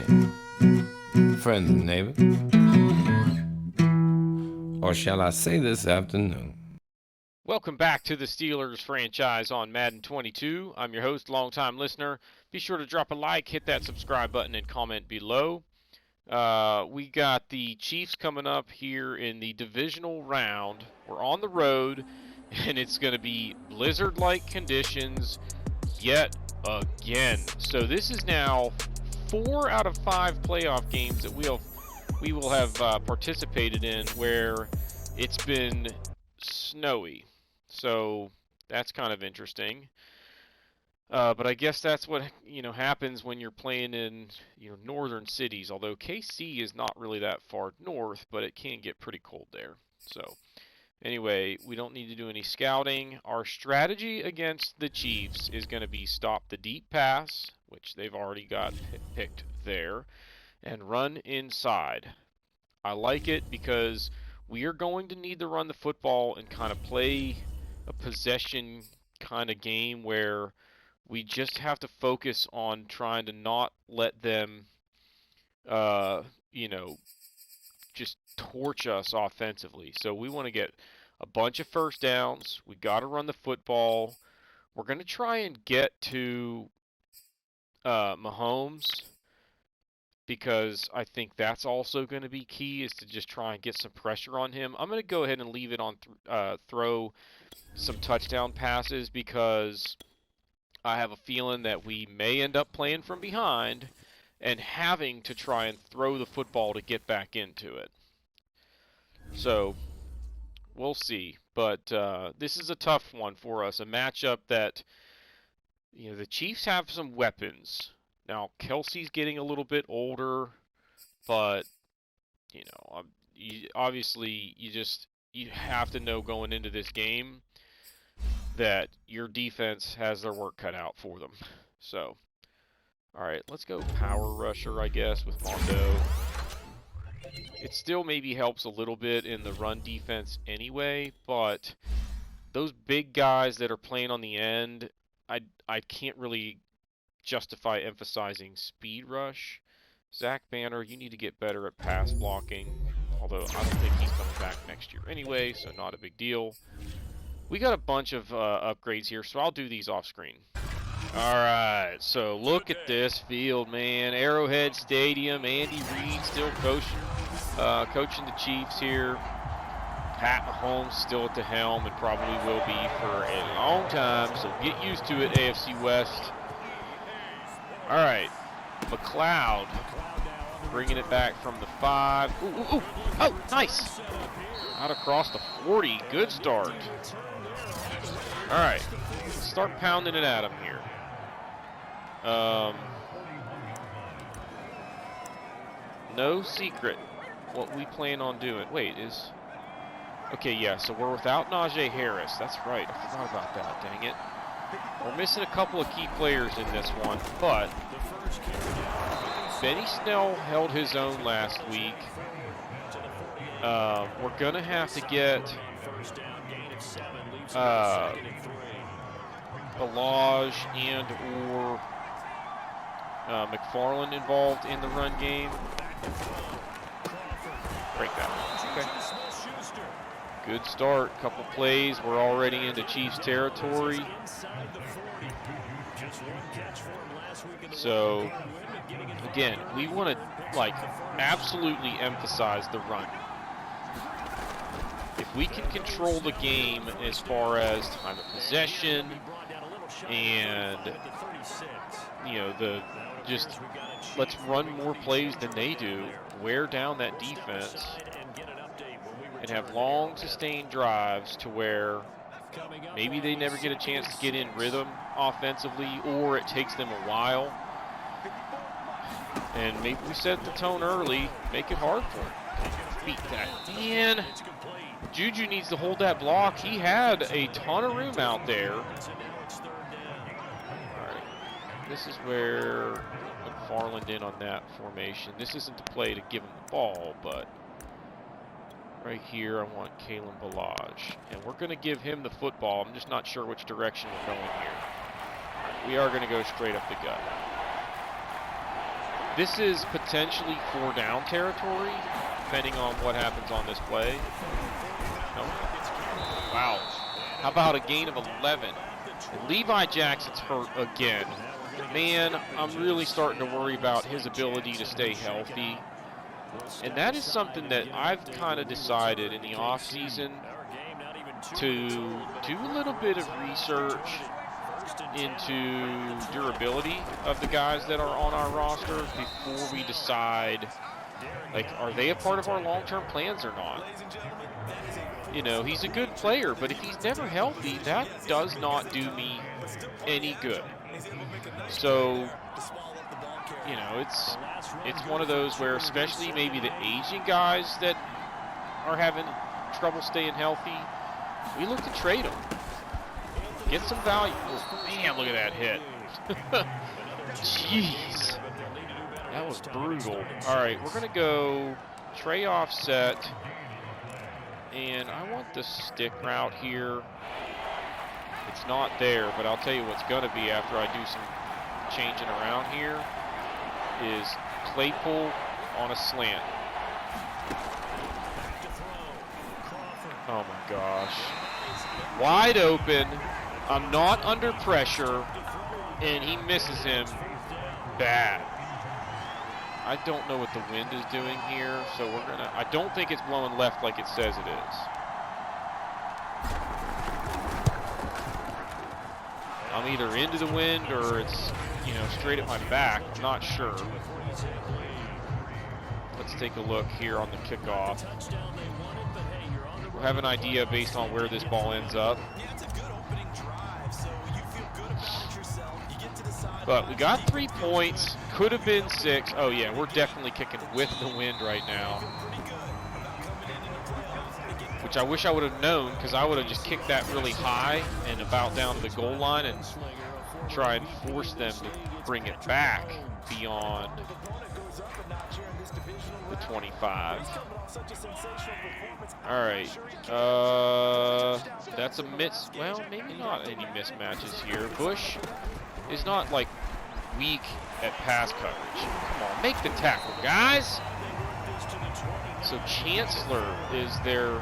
friend, friends and neighbors, or shall I say this afternoon. Welcome back to the Steelers franchise on Madden 22. I'm your host, longtime listener. Be sure to drop a like, hit that subscribe button, and comment below. We got the Chiefs coming up here in the divisional round. We're on the road, and it's going to be blizzard-like conditions yet again. So this is now 4 out of 5 playoff games that we will have participated in where it's been snowy. So that's kind of interesting. But I guess that's what happens when you're playing in northern cities. Although KC is not really that far north, but it can get pretty cold there. So anyway, we don't need to do any scouting. Our strategy against the Chiefs is going to be stop the deep pass, which they've already got picked there, and run inside. I like it because we are going to need to run the football and kind of play a possession kind of game where we just have to focus on trying to not let them, just torch us offensively. So we want to get a bunch of first downs. We got to run the football. We're going to try and get to Mahomes because I think that's also going to be key, is to just try and get some pressure on him. I'm going to go ahead and leave it on throw some touchdown passes because I have a feeling that we may end up playing from behind and having to try and throw the football to get back into it. So we'll see. But this is a tough one for us, a matchup that the Chiefs have some weapons. Now, Kelsey's getting a little bit older, but obviously you have to know going into this game that your defense has their work cut out for them. So, all right, let's go power rusher, I guess, with Mondo. It still maybe helps a little bit in the run defense anyway, but those big guys that are playing on the end, I can't really justify emphasizing speed rush. Zach Banner, you need to get better at pass blocking, although I don't think he's coming back next year anyway, so not a big deal. We got a bunch of upgrades here, so I'll do these off screen. All right, so look at this field, man. Arrowhead Stadium. Andy Reid still coaching the Chiefs here. Pat Mahomes still at the helm and probably will be for a long time, so get used to it, AFC West. All right, McLeod bringing it back from the 5. Ooh. Oh, nice. Out across the 40. Good start. All right, let's start pounding it at him here. No secret what we plan on doing. Okay, yeah, so we're without Najee Harris. That's right, I forgot about that, dang it. We're missing a couple of key players in this one, but Benny Snell held his own last week. We're going to have to get Balaj and or McFarland involved in the run game. Break that one. Okay. Good start. Couple plays. We're already into Chiefs territory. So, again, we want to absolutely emphasize the run. If we can control the game as far as time of possession and let's run more plays than they do, wear down that defense, and have long sustained drives to where maybe they never get a chance to get in rhythm offensively, or it takes them a while. And maybe we set the tone early, make it hard for them. Beat that. Man, Juju needs to hold that block. He had a ton of room out there. All right, this is where McFarland in on that formation. This isn't the play to give him the ball, but right here I want Kalen Balaj. And we're going to give him the football. I'm just not sure which direction we're going here. All right, we are going to go straight up the gut. This is potentially 4 down territory, depending on what happens on this play. Nope. Wow. How about a gain of 11? Levi Jackson's hurt again. Man, I'm really starting to worry about his ability to stay healthy. And that is something that I've kind of decided in the offseason to do a little bit of research into durability of the guys that are on our roster before we decide, like, are they a part of our long-term plans or not? You know, he's a good player, but if he's never healthy, that does not do me any good. So, you know, it's one of those where, especially maybe the aging guys that are having trouble staying healthy, we look to trade them. Get some value. Oh, man, look at that hit. Jeez. That was brutal. All right, we're going to go tray offset. And I want the stick route here. It's not there, but I'll tell you what's going to be after I do some changing around here is Claypool on a slant. Oh my gosh. Wide open. I'm not under pressure, and he misses him bad. I don't know what the wind is doing here, so we're gonna, I don't think it's blowing left like it says it is. I'm either into the wind or it's, you know, straight at my back. I'm not sure. Let's take a look here on the kickoff. We'll have an idea based on where this ball ends up. But we got 3 points, could have been 6. Oh yeah, we're definitely kicking with the wind right now. Which I wish I would have known, because I would have just kicked that really high and about down to the goal line and try and force them to bring it back beyond the 25. All right, that's a miss. Well, maybe not any mismatches here. Bush is not like weak at pass coverage. Come on, make the tackle, guys. So Chancellor is their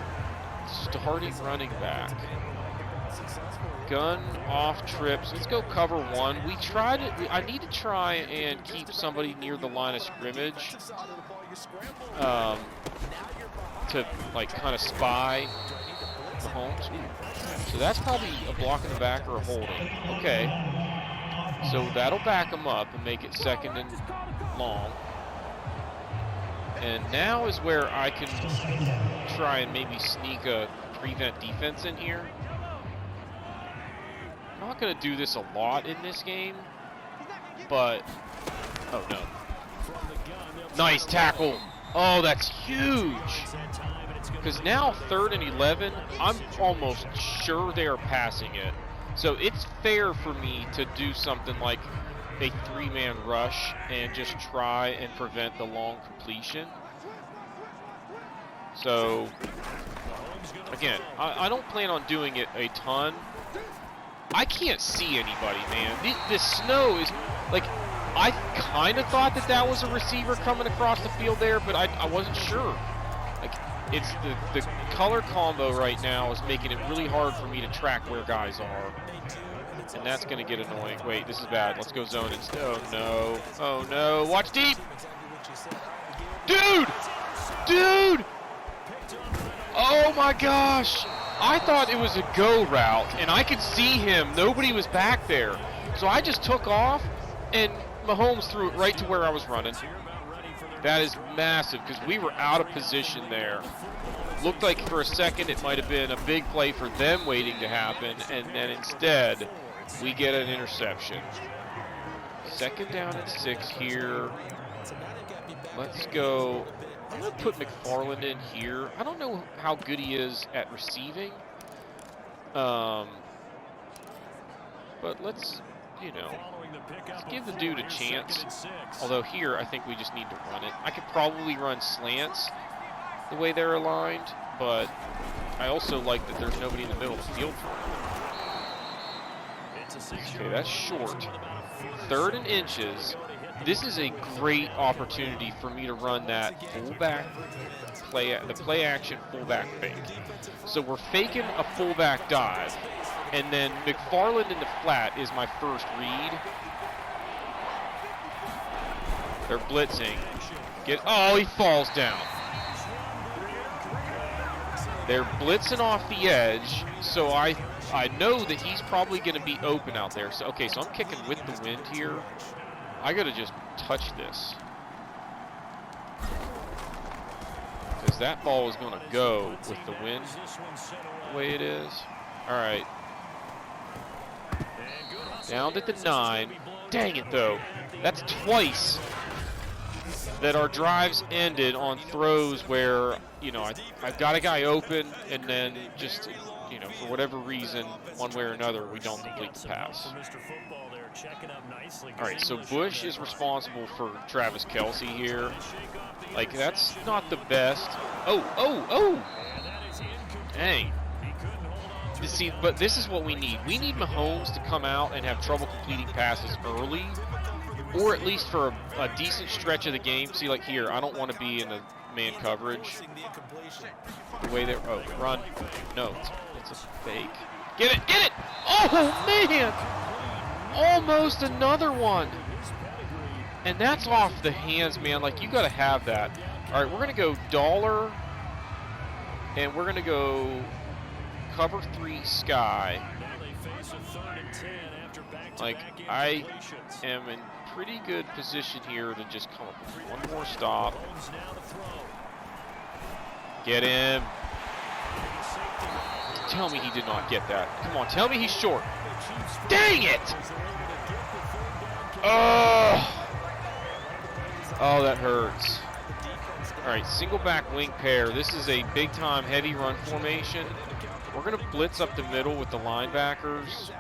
starting running back. Gun off trips. Let's go cover 1. We tried it. I need to try and keep somebody near the line of scrimmage to like kind of spy Mahomes. So that's probably a block in the back or a holding. Okay. So that'll back him up and make it 2nd and long. And now is where I can try and maybe sneak a prevent defense in here. I'm not going to do this a lot in this game, but, oh no. Nice tackle. Oh, that's huge. Because now 3rd and 11, I'm almost sure they are passing it. So it's fair for me to do something like a 3-man rush and just try and prevent the long completion. So, again, I don't plan on doing it a ton. I can't see anybody, man. The snow is, like, I kind of thought that was a receiver coming across the field there, but I wasn't sure. Like, it's the color combo right now is making it really hard for me to track where guys are. And that's going to get annoying. Wait, this is bad. Let's go zone instead. Oh, no. Oh, no. Watch deep. Dude! Dude! Oh, my gosh. I thought it was a go route, and I could see him. Nobody was back there. So I just took off, and Mahomes threw it right to where I was running. That is massive, because we were out of position there. Looked like for a second it might have been a big play for them waiting to happen, and then instead we get an interception. 2nd down and 6 here. Let's go. I'm going to put McFarland in here. I don't know how good he is at receiving. But let's, you know, let's give the dude a chance. Although here, I think we just need to run it. I could probably run slants the way they're aligned, but I also like that there's nobody in the middle of the field for him. Okay, that's short. 3rd and inches. this is a great opportunity for me to run that fullback the play action fullback fake. So we're faking a fullback dive, and then McFarland in the flat is my first read. They're blitzing. Oh, he falls down. They're blitzing off the edge, so I know that he's probably going to be open out there. So okay, so I'm kicking with the wind here. I got to just touch this, because that ball is going to go with the wind the way it is. All right. Down at the 9. Dang it, though. That's twice that our drives ended on throws where, you know, I've got a guy open, and then just, you know, for whatever reason, one way or another, we don't complete the pass. All right, so Bush is responsible for Travis Kelce here. Like, that's not the best. Oh! Dang. See, but this is what we need. We need Mahomes to come out and have trouble completing passes early, or at least for a decent stretch of the game. See, like here, I don't want to be in the man coverage. The way they're... Oh, run. No, it's a fake. Get it! Oh, man! Almost another one. And that's off the hands, man. Like, you got to have that. All right, we're going to go dollar, and we're going to go cover 3 sky. Like, I am in pretty good position here to just come up with one more stop. Get him. Tell me he did not get that. Come on, tell me he's short. Dang it! Oh, that hurts. All right, single back wing pair. This is a big time heavy run formation. We're going to blitz up the middle with the linebackers.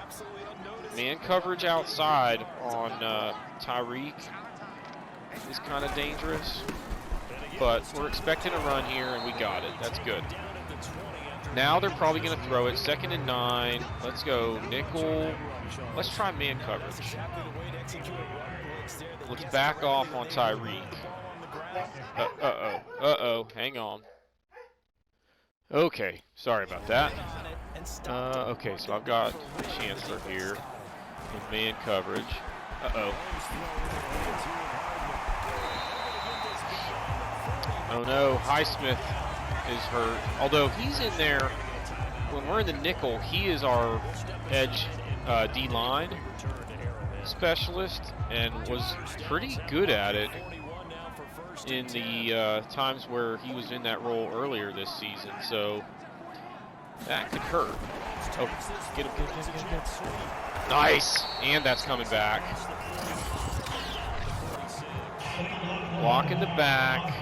Man coverage outside on Tyreek is kind of dangerous. But we're expecting a run here, and we got it. That's good. Now they're probably going to throw it. 2nd and 9. Let's go nickel. Let's try man coverage. Let's back off on Tyreek. Uh-oh. Hang on. Okay, sorry about that. Okay, so I've got Chancellor here in man coverage. Uh-oh. Oh no, Highsmith is hurt. Although he's in there, when we're in the nickel, he is our edge D-line specialist and was pretty good at it in the times where he was in that role earlier this season, so that could hurt. Oh, get him. Nice! And that's coming back. Block in the back.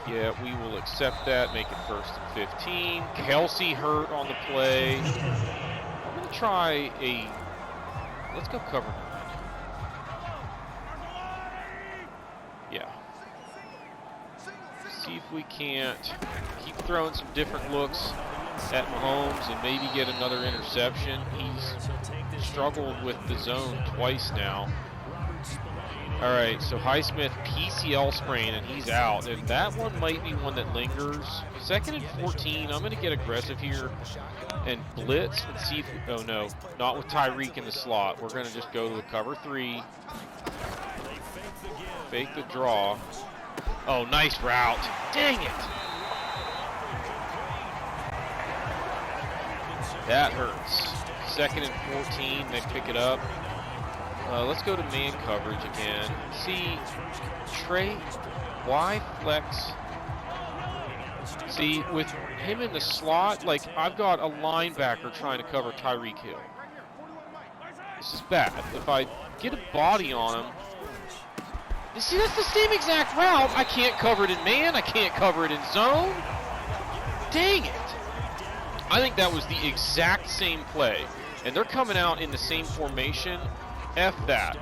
Yeah, we will accept that, make it 1st and 15. Kelce hurt on the play. I'm going to try let's go cover 9. Yeah. See if we can't keep throwing some different looks at Mahomes and maybe get another interception. He's struggled with the zone twice now. All right, so Highsmith PCL sprain, and he's out. And that one might be one that lingers. 2nd and 14, I'm going to get aggressive here and blitz and see if we, oh no, not with Tyreek in the slot. We're going to just go to the cover 3. Fake the draw. Oh, nice route. Dang it. That hurts. 2nd and 14, they pick it up. Let's go to man coverage again. See, Trey, why flex? See, with him in the slot, like, I've got a linebacker trying to cover Tyreek Hill. This is bad. If I get a body on him, you see, that's the same exact route. I can't cover it in man. I can't cover it in zone. Dang it. I think that was the exact same play. And they're coming out in the same formation. F that.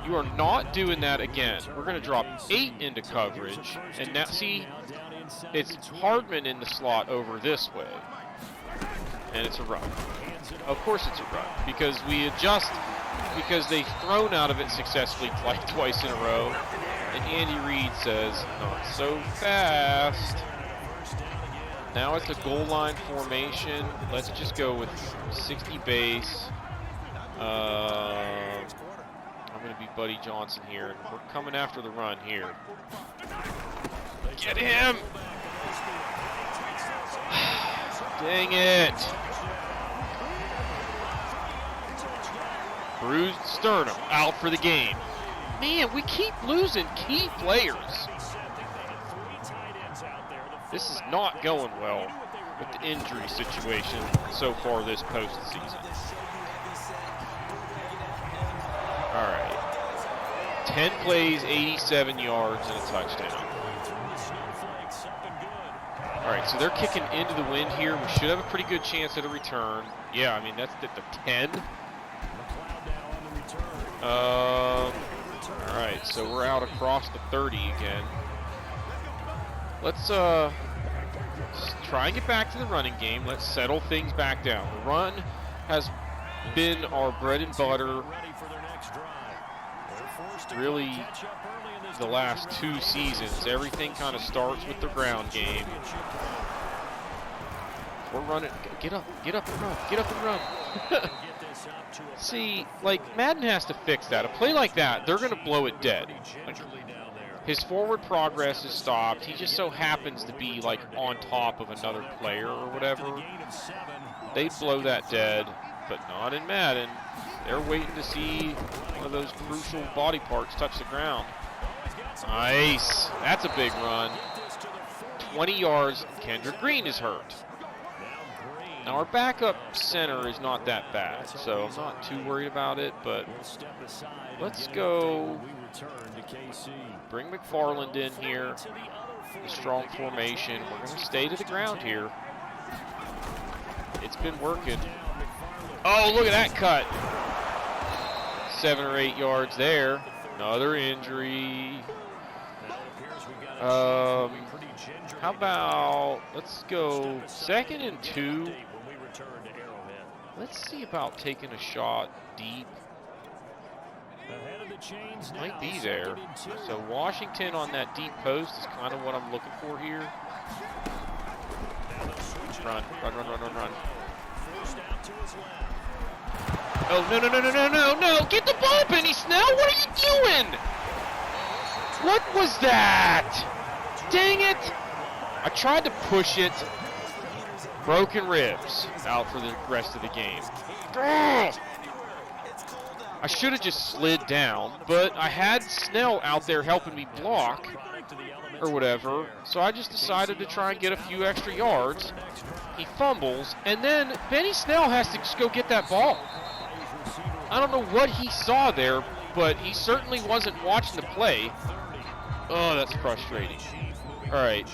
You are not doing that again. We're going to drop 8 into coverage. And now, see, it's Hardman in the slot over this way. And it's a run. Of course it's a run. Because we adjust because they've thrown out of it successfully twice in a row. And Andy Reid says, not so fast. Now it's a goal line formation. Let's just go with 60 base. I'm going to be Buddy Johnson here. We're coming after the run here. Get him! Dang it! Bruised sternum, out for the game. Man, we keep losing key players. This is not going well with the injury situation so far this postseason. All right. 10 plays, 87 yards, and a touchdown. All right, so they're kicking into the wind here. We should have a pretty good chance at a return. Yeah, I mean, that's at the 10. All right, so we're out across the 30 again. Let's try and get back to the running game. Let's settle things back down. The run has been our bread and butter really the last 2 seasons. Everything kind of starts with the ground game. We're running. Get up and run. Get up and run. See, like, Madden has to fix that. A play like that, they're going to blow it dead. Like, his forward progress is stopped. He just so happens to be, like, on top of another player or whatever. They'd blow that dead, but not in Madden. They're waiting to see one of those crucial body parts touch the ground. Nice. That's a big run. 20 yards. Kendrick Green is hurt. Now, our backup center is not that bad, so I'm not too worried about it, but let's go bring McFarland in here. A strong formation. We're going to stay to the ground here. It's been working. Oh, look at that cut. 7 or 8 yards there. Another injury. How about, let's go 2nd and 2. Let's see about taking a shot deep. Might be there. So Washington on that deep post is kind of what I'm looking for here. Run. Oh, no. Get the ball, Benny Snell. What are you doing? What was that? Dang it. I tried to push it. Broken ribs out for the rest of the game. I should have just slid down, but I had Snell out there helping me block or whatever, so I just decided to try and get a few extra yards. He fumbles, and then Benny Snell has to just go get that ball. I don't know what he saw there, but he certainly wasn't watching the play. Oh, that's frustrating. All right.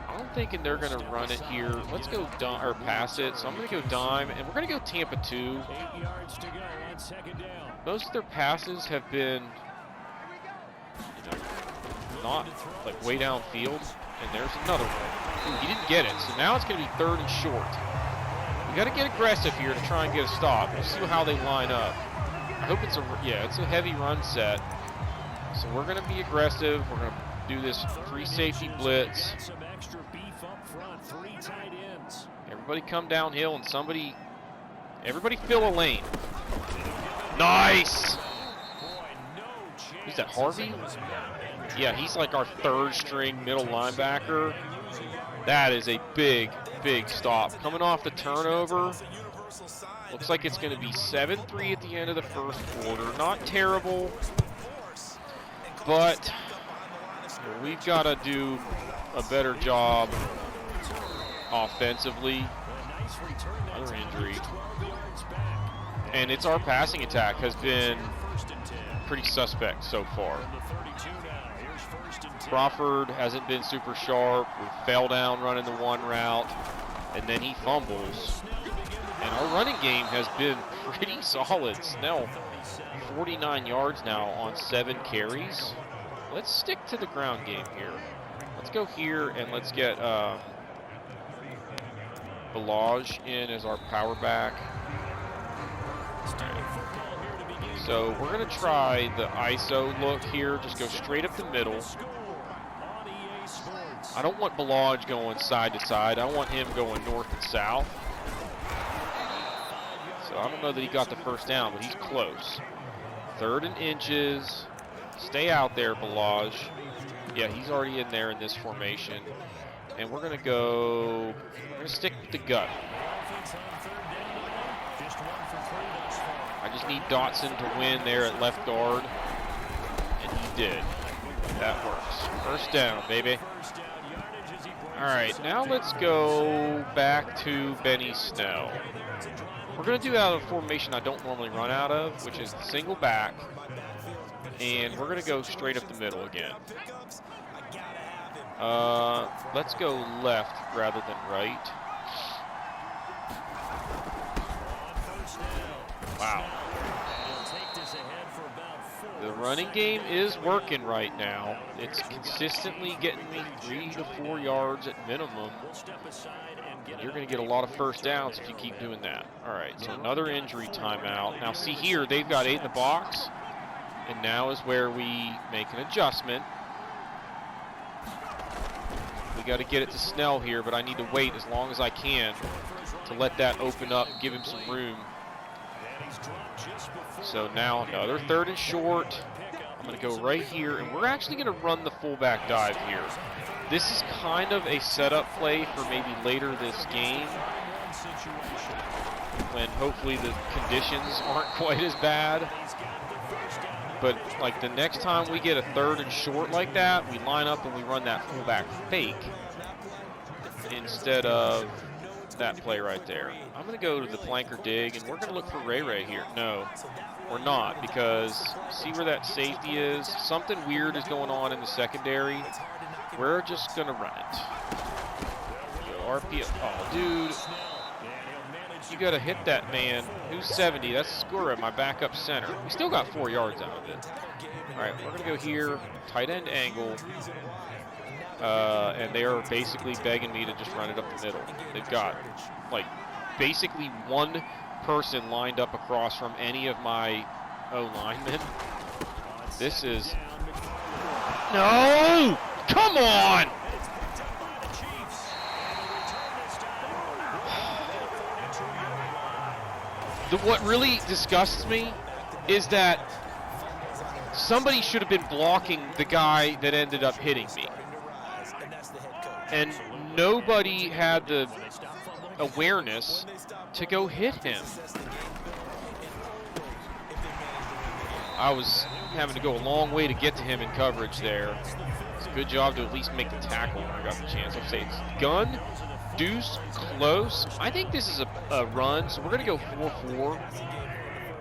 I'm thinking they're going to run it here. Let's go or pass it. So I'm going to go dime, and we're going to go Tampa 2. Most of their passes have been, not like way downfield. And there's another one. Ooh, he didn't get it. So now it's going to be 3rd and short. We got to get aggressive here to try and get a stop. We'll see how they line up. I hope it's it's a heavy run set. So we're going to be aggressive. We're going to do this free safety blitz. Everybody come downhill and everybody fill a lane. Nice! Who's that, Harvey? Yeah, he's like our 3rd string middle linebacker. That is a big stop. Coming off the turnover. Looks like it's going to be 7-3 at the end of the first quarter. Not terrible, but we've got to do a better job offensively. Another injury. And it's our passing attack has been pretty suspect so far. Crawford hasn't been super sharp. We fell down running the one route, and then he fumbles. And our running game has been pretty solid. Snell, 49 yards now on 7 carries. Let's stick to the ground game here. Let's go here and let's get Balaj in as our power back. So we're going to try the ISO look here. Just go straight up the middle. I don't want Balaj going side to side. I want him going north and south. So I don't know that he got the first down, but he's close. 3rd and inches. Stay out there, Balaj. Yeah, he's already in there in this formation. And we're going to stick with the gut. I just need Dotson to win there at left guard. And he did. That works. First down, baby. All right, now let's go back to Benny Snell. We're going to do out of a formation I don't normally run out of, which is the single back. And we're going to go straight up the middle again. Let's go left rather than right. Wow. The running game is working right now. It's consistently getting me 3 to 4 yards at minimum. You're going to get a lot of first downs if you keep doing that. All right, so another injury timeout. Now see here, they've got 8 in the box. And now is where we make an adjustment. We got to get it to Snell here, but I need to wait as long as I can to let that open up and give him some room. So now another 3rd and short. I'm going to go right here, and we're actually going to run the fullback dive here. This is kind of a setup play for maybe later this game, when hopefully the conditions aren't quite as bad. But like the next time we get a 3rd and short like that, we line up and we run that fullback fake instead of that play right there. I'm going to go to the flanker dig, and we're going to look for Ray here. No, we're not, because see where that safety is? Something weird is going on in the secondary. We're just going to run it. Go RPO. Oh, dude. You got to hit that man. Who's 70? That's Skura, my backup center. We still got 4 yards out of it. All right, we're going to go here, tight end angle. And they are basically begging me to just run it up the middle. They've got, like, basically one person lined up across from any of my O-linemen. This is... No! Come on! What really disgusts me is that somebody should have been blocking the guy that ended up hitting me. And nobody had the awareness to go hit him. I was having to go a long way to get to him in coverage there. It's a good job to at least make the tackle when I got the chance. I'll say it's gun, deuce, close. I think this is a run, so we're going to go 4-4.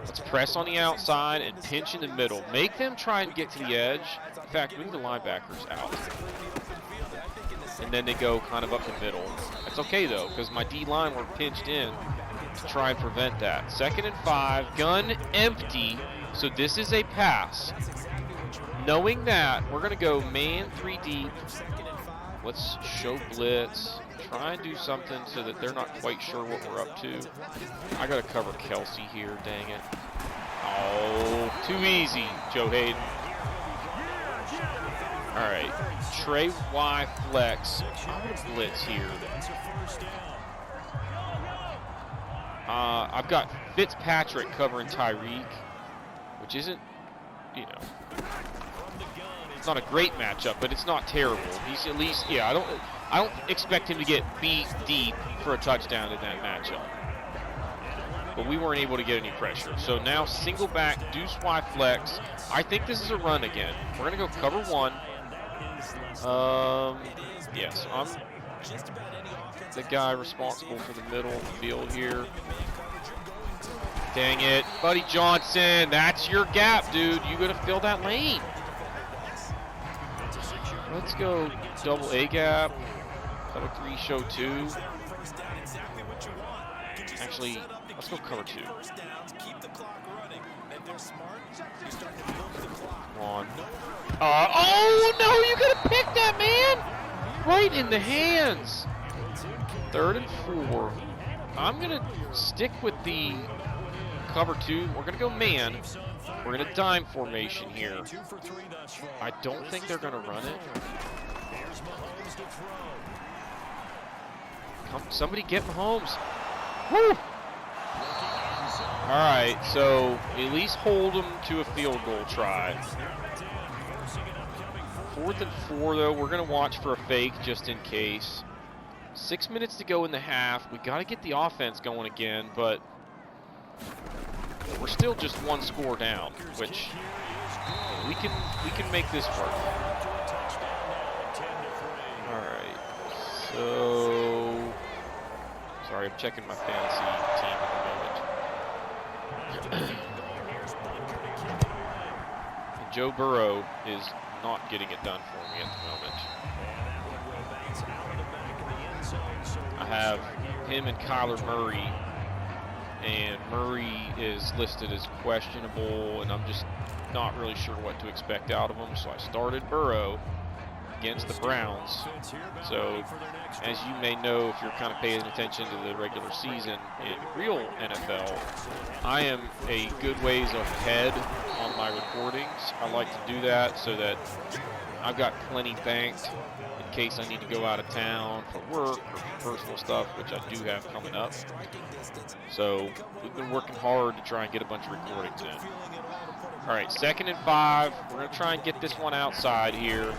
Let's press on the outside and pinch in the middle. Make them try and get to the edge. In fact, move the linebackers out. And then they go kind of up the middle. That's okay, though, because my D-line were pinched in to try and prevent that. 2nd and 5, gun empty, so this is a pass. Knowing that, we're going to go man 3 deep. Let's show blitz. Try and do something so that they're not quite sure what we're up to. I got to cover Kelsey here, dang it. Oh, too easy, Joe Hayden. All right, Trey Y flex. I'm going to blitz here. I've got Fitzpatrick covering Tyreek, which isn't, you know, it's not a great matchup, but it's not terrible. He's at least, yeah, I don't expect him to get beat deep for a touchdown in that matchup. But we weren't able to get any pressure. So now single back, deuce Y flex. I think this is a run again. We're going to go cover 1. Yes, I'm the guy responsible for the middle of the field here. Dang it. Buddy Johnson, that's your gap, dude. You got to fill that lane. Let's go double A gap. Cover 3, show 2. Actually, let's go cover 2. Come on. Oh, no, you gotta pick that, man! Right in the hands. 3rd and 4. I'm gonna stick with the cover 2. We're gonna go man. We're in a dime formation here. I don't think they're going to run it. Come, somebody get Mahomes. Woo! All right, so at least hold them to a field goal try. 4th and 4, though. We're going to watch for a fake just in case. 6 minutes to go in the half. We got to get the offense going again, but we're still just 1 score down, which we can make this work. All right. So sorry, I'm checking my fantasy team at the moment. And Joe Burrow is not getting it done for me at the moment. I have him and Kyler Murray, and Murray is listed as questionable, and I'm just not really sure what to expect out of him, so I started Burrow against the Browns. So, as you may know, if you're kind of paying attention to the regular season in real NFL, I am a good ways ahead on my recordings. I like to do that so that I've got plenty banked in case I need to go out of town for work or personal stuff, which I do have coming up. So we've been working hard to try and get a bunch of recordings in. All right, 2nd and 5. We're going to try and get this one outside here.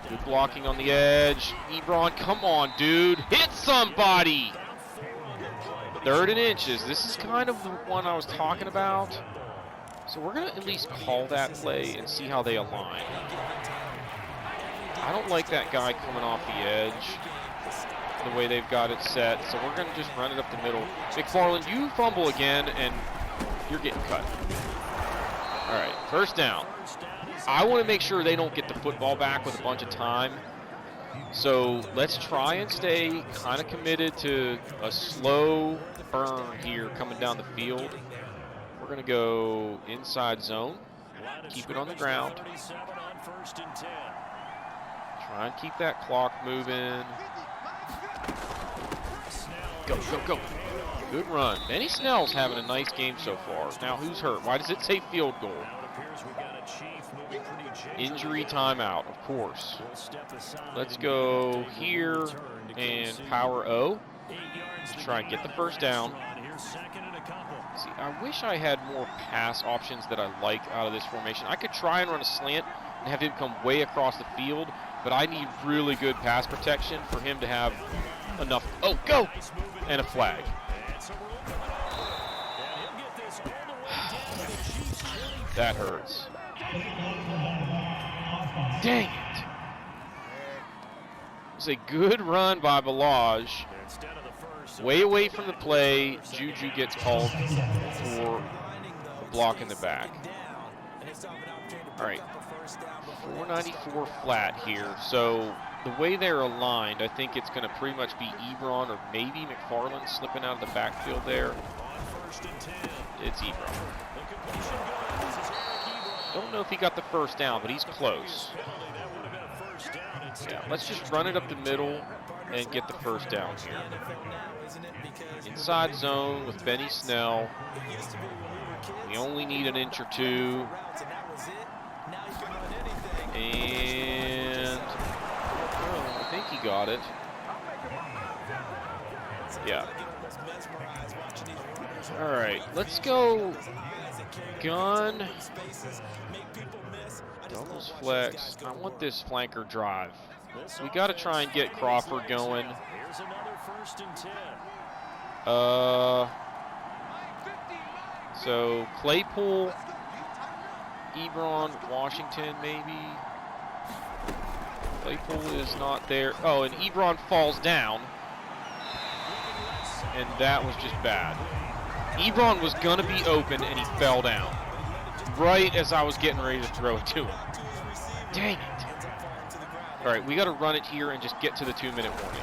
Good blocking on the edge. Ebron, come on, dude. Hit somebody! 3rd and inches. This is kind of the one I was talking about. So we're going to at least call that play and see how they align. I don't like that guy coming off the edge, the way they've got it set. So we're going to just run it up the middle. McFarland, you fumble again, and you're getting cut. All right, 1st down. I want to make sure they don't get the football back with a bunch of time. So let's try and stay kind of committed to a slow burn here coming down the field. We're going to go inside zone. Keep it on the ground. Try and keep that clock moving. Go, go, go. Good run. Benny Snell's having a nice game so far. Now, who's hurt? Why does it say field goal? Injury timeout, of course. Let's go here and power O to try and get the 1st down. See, I wish I had more pass options that I like out of this formation. I could try and run a slant and have him come way across the field, but I need really good pass protection for him to have enough. Oh, go! And a flag. That hurts. Dang it. It was a good run by Balaj. Way away from the play. Juju gets called for a block in the back. All right. 494 flat here. So the way they're aligned, I think it's going to pretty much be Ebron or maybe McFarland slipping out of the backfield there. It's Ebron. Don't know if he got the 1st down, but he's close. Yeah, let's just run it up the middle and get the 1st down here. Inside zone with Benny Snell. We only need an inch or two. And I think he got it. Yeah. All right, let's go gun. Doubles flex. I want this flanker drive. We got to try and get Crawford going. So Claypool, Ebron, Washington maybe. Claypool is not there. Oh, and Ebron falls down. And that was just bad. Ebron was going to be open, and he fell down. Right as I was getting ready to throw it to him. Dang it. All right, we got to run it here and just get to the 2-minute warning.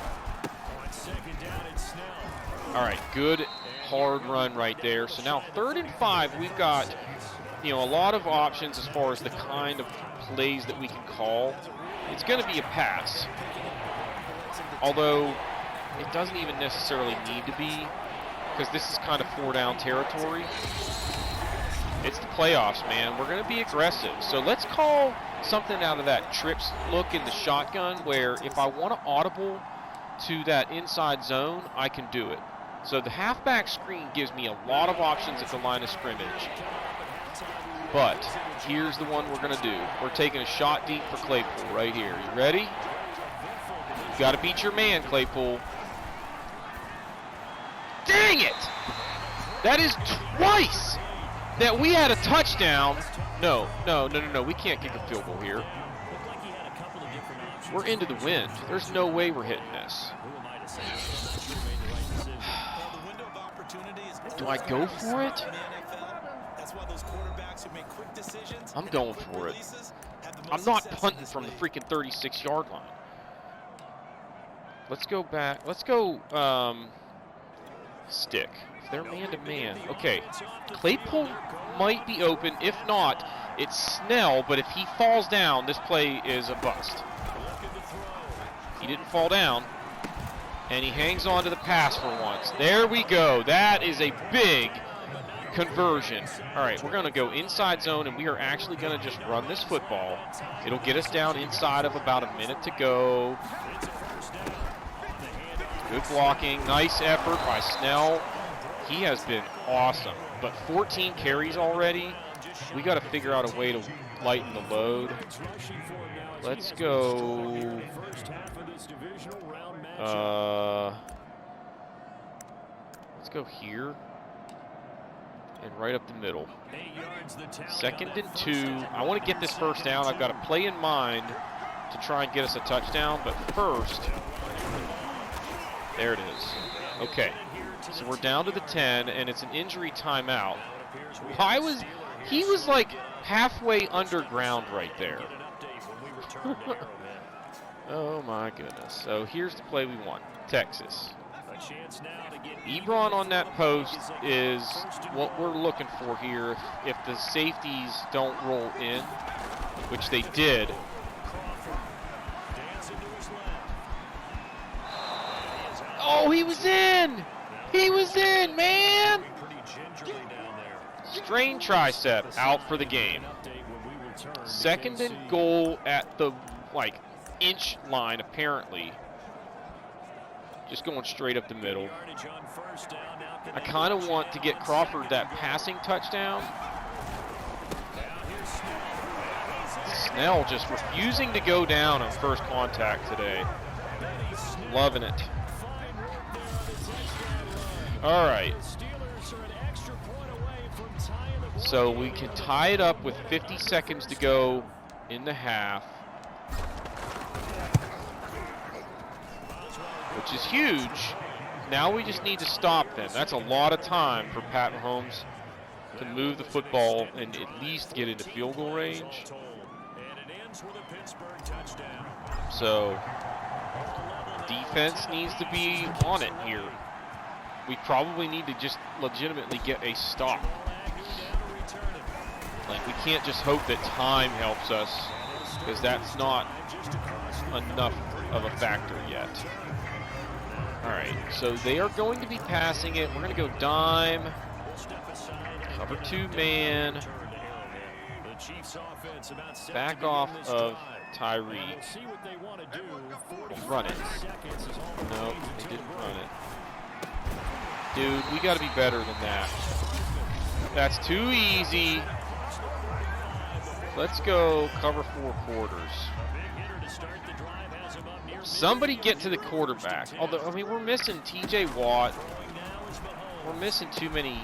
All right, good hard run right there. So now 3rd and 5, we've got, a lot of options as far as the kind of plays that we can call. It's going to be a pass. Although it doesn't even necessarily need to be, because this is kind of 4-down territory. It's the playoffs, man. We're going to be aggressive. So let's call something out of that trips look in the shotgun where if I want to audible to that inside zone, I can do it. So the halfback screen gives me a lot of options at the line of scrimmage. But here's the one we're going to do. We're taking a shot deep for Claypool right here. You ready? You got to beat your man, Claypool. Dang it! That is twice that we had a touchdown. No. We can't kick a field goal here. We're into the wind. There's no way we're hitting this. Do I go for it? I'm going for it. I'm not punting from the freaking 36-yard line. Let's go back. Let's go stick. If they're man-to-man. Okay. Claypool might be open. If not, it's Snell. But if he falls down, this play is a bust. He didn't fall down. And he hangs on to the pass for once. There we go. That is a big conversion. All right, we're going to go inside zone, and we are actually going to just run this football. It'll get us down inside of about a minute to go. Good blocking. Nice effort by Snell. He has been awesome. But 14 carries already. We got to figure out a way to lighten the load. Let's go. Let's go here and right up the middle. 2nd and 2. I want to get this first down. I've got a play in mind to try and get us a touchdown, but first, there it is. Okay, so we're down to the 10, and it's an injury timeout. He was like halfway underground right there. Oh my goodness. So here's the play we want. Texas. Ebron on that post is what we're looking for here. If the safeties don't roll in, which they did. Oh, he was in! He was in, man! Strained tricep, out for the game. 2nd and goal at the, inch line, apparently. Just going straight up the middle. I kind of want to get Crawford that passing touchdown. Snell just refusing to go down on first contact today. Loving it. All right. So we can tie it up with 50 seconds to go in the half. Which is huge. Now we just need to stop them. That's a lot of time for Pat Mahomes to move the football and at least get into field goal range. So defense needs to be on it here. We probably need to just legitimately get a stop. We can't just hope that time helps us, because that's not enough of a factor yet. All right, so they are going to be passing it. We're going to go dime, cover 2 man, back off of Tyreek. Run it. No, they didn't run it. Dude, we got to be better than that. That's too easy. Let's go cover 4 quarters. Somebody get to the quarterback. Although, we're missing TJ Watt. We're missing too many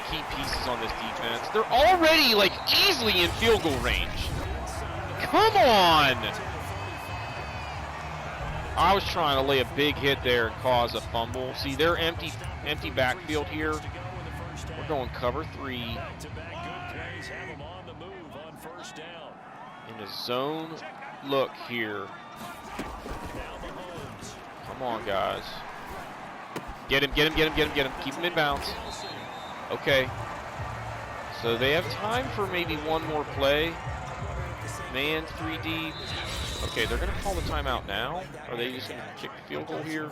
key pieces on this defense. They're already, easily in field goal range. Come on! I was trying to lay a big hit there and cause a fumble. See, they're empty backfield here. We're going cover 3. In a zone look here. Come on, guys. Get him. Keep him in bounds. Okay. So they have time for maybe one more play. Man 3 deep. Okay, they're going to call the timeout now. Are they just going to kick the field goal here?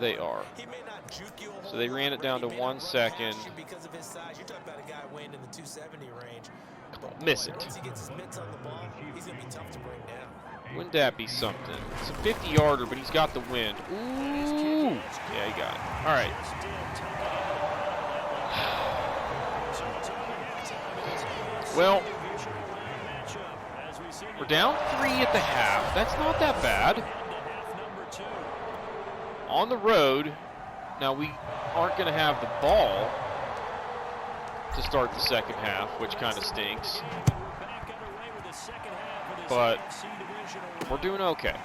They are. So they ran it down to 1 second. Come on, miss it. Wouldn't that be something? It's a 50-yarder, but he's got the wind. Ooh! Yeah, he got it. All right. Well, we're down 3 at the half. That's not that bad. On the road, now we aren't going to have the ball to start the second half, which kind of stinks. But we're doing okay.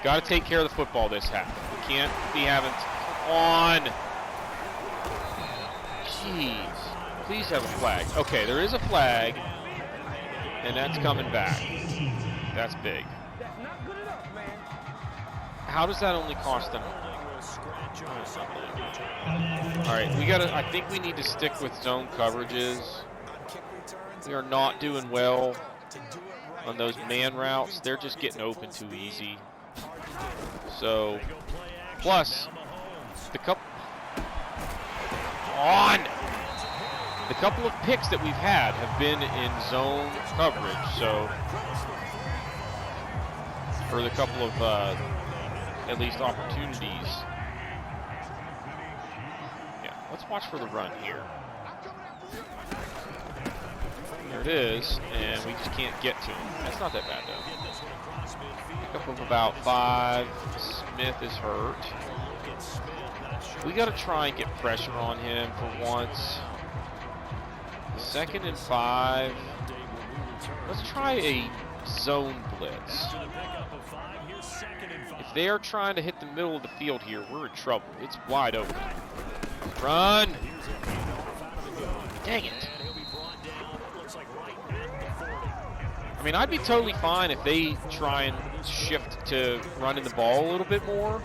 Got to take care of the football this half. We can't be having on. Jeez. Please have a flag. Okay, there is a flag, and that's coming back. That's big. How does that only cost them? All right, we gotta. I think we need to stick with zone coverages. We are not doing well on those man routes. They're just getting open too easy. So, plus the couple of picks that we've had have been in zone coverage. So, for the couple of at least opportunities. Yeah, let's watch for the run here. There it is, and we just can't get to him. That's not that bad, though. Pick up of about 5. Smith is hurt. We got to try and get pressure on him for once. 2nd and 5. Let's try a zone blitz. If they are trying to hit the middle of the field here, we're in trouble. It's wide open. Run! Dang it. I mean, I'd be totally fine if they try and shift to running the ball a little bit more.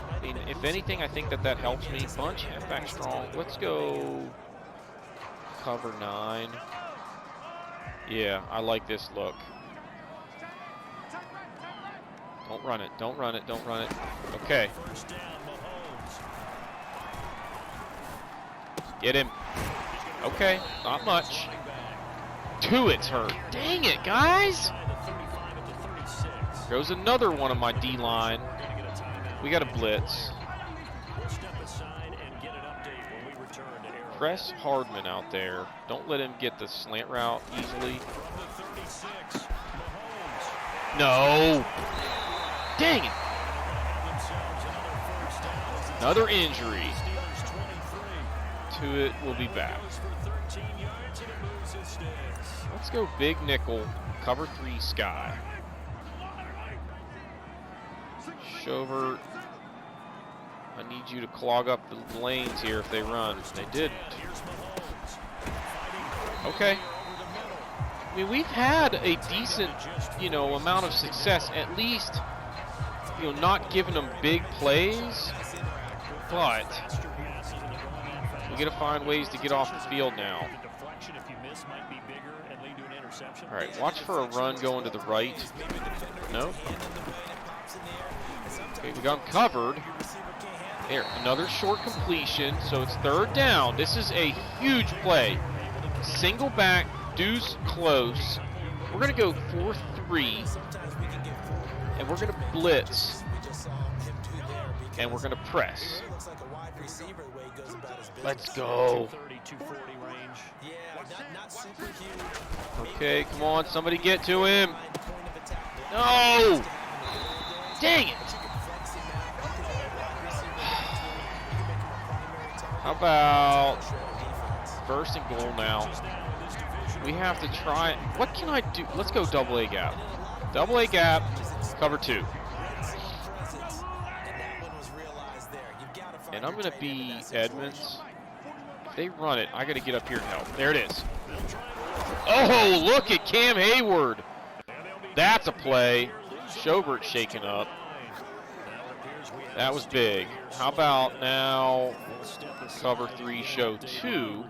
I mean, if anything, I think that helps me. Bunch, halfback strong. Let's go cover 9. Yeah, I like this look. Don't run it, don't run it, don't run it. Okay. Get him. Okay, not much. 2, it's hurt. Dang it, guys! Goes another one of my D-line. We got a blitz. Press Hardman out there. Don't let him get the slant route easily. No! Dang it! Another injury. To it will be back. Let's go big nickel, cover 3 sky. Shover, I need you to clog up the lanes here if they run. They didn't. Okay. I mean, we've had a decent, amount of success, at least, not giving them big plays, but we got to find ways to get off the field now. All right, watch for a run going to the right. No. Okay, we got him covered. There, another short completion, so it's 3rd down. This is a huge play. Single back, deuce close. We're going to go 4-3, and we're going to blitz, and we're going to press. Let's go. Okay, come on, somebody get to him. No! Dang it! How about 1st and goal now? We have to try. What can I do? Let's go double A gap. Double A gap, cover 2. And I'm going to be Edmonds. If they run it, I got to get up here and help. There it is. Oh, look at Cam Hayward. That's a play. Schobert shaking up. That was big. How about now cover 3, show 2.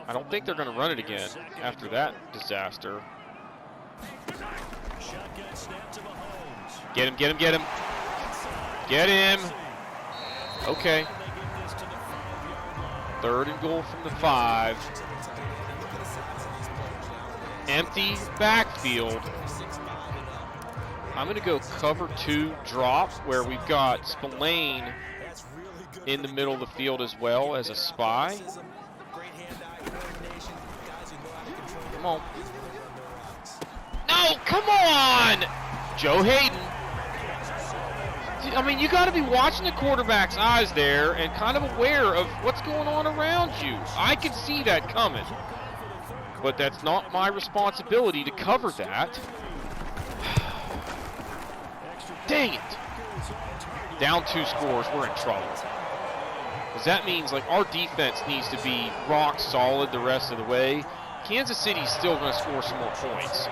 I don't think they're going to run it again after that disaster. Get him, get him, get him. Get him. Okay. 3rd and goal from the 5. Empty backfield. I'm going to go cover 2 drop where we've got Spillane in the middle of the field as well as a spy. Come on. No, come on! Joe Hayden. I mean, you got to be watching the quarterback's eyes there and kind of aware of what's going on around you. I can see that coming. But that's not my responsibility to cover that. Dang it. Down 2 scores, we're in trouble. Because that means, like, our defense needs to be rock solid the rest of the way. Kansas City's still going to score some more points.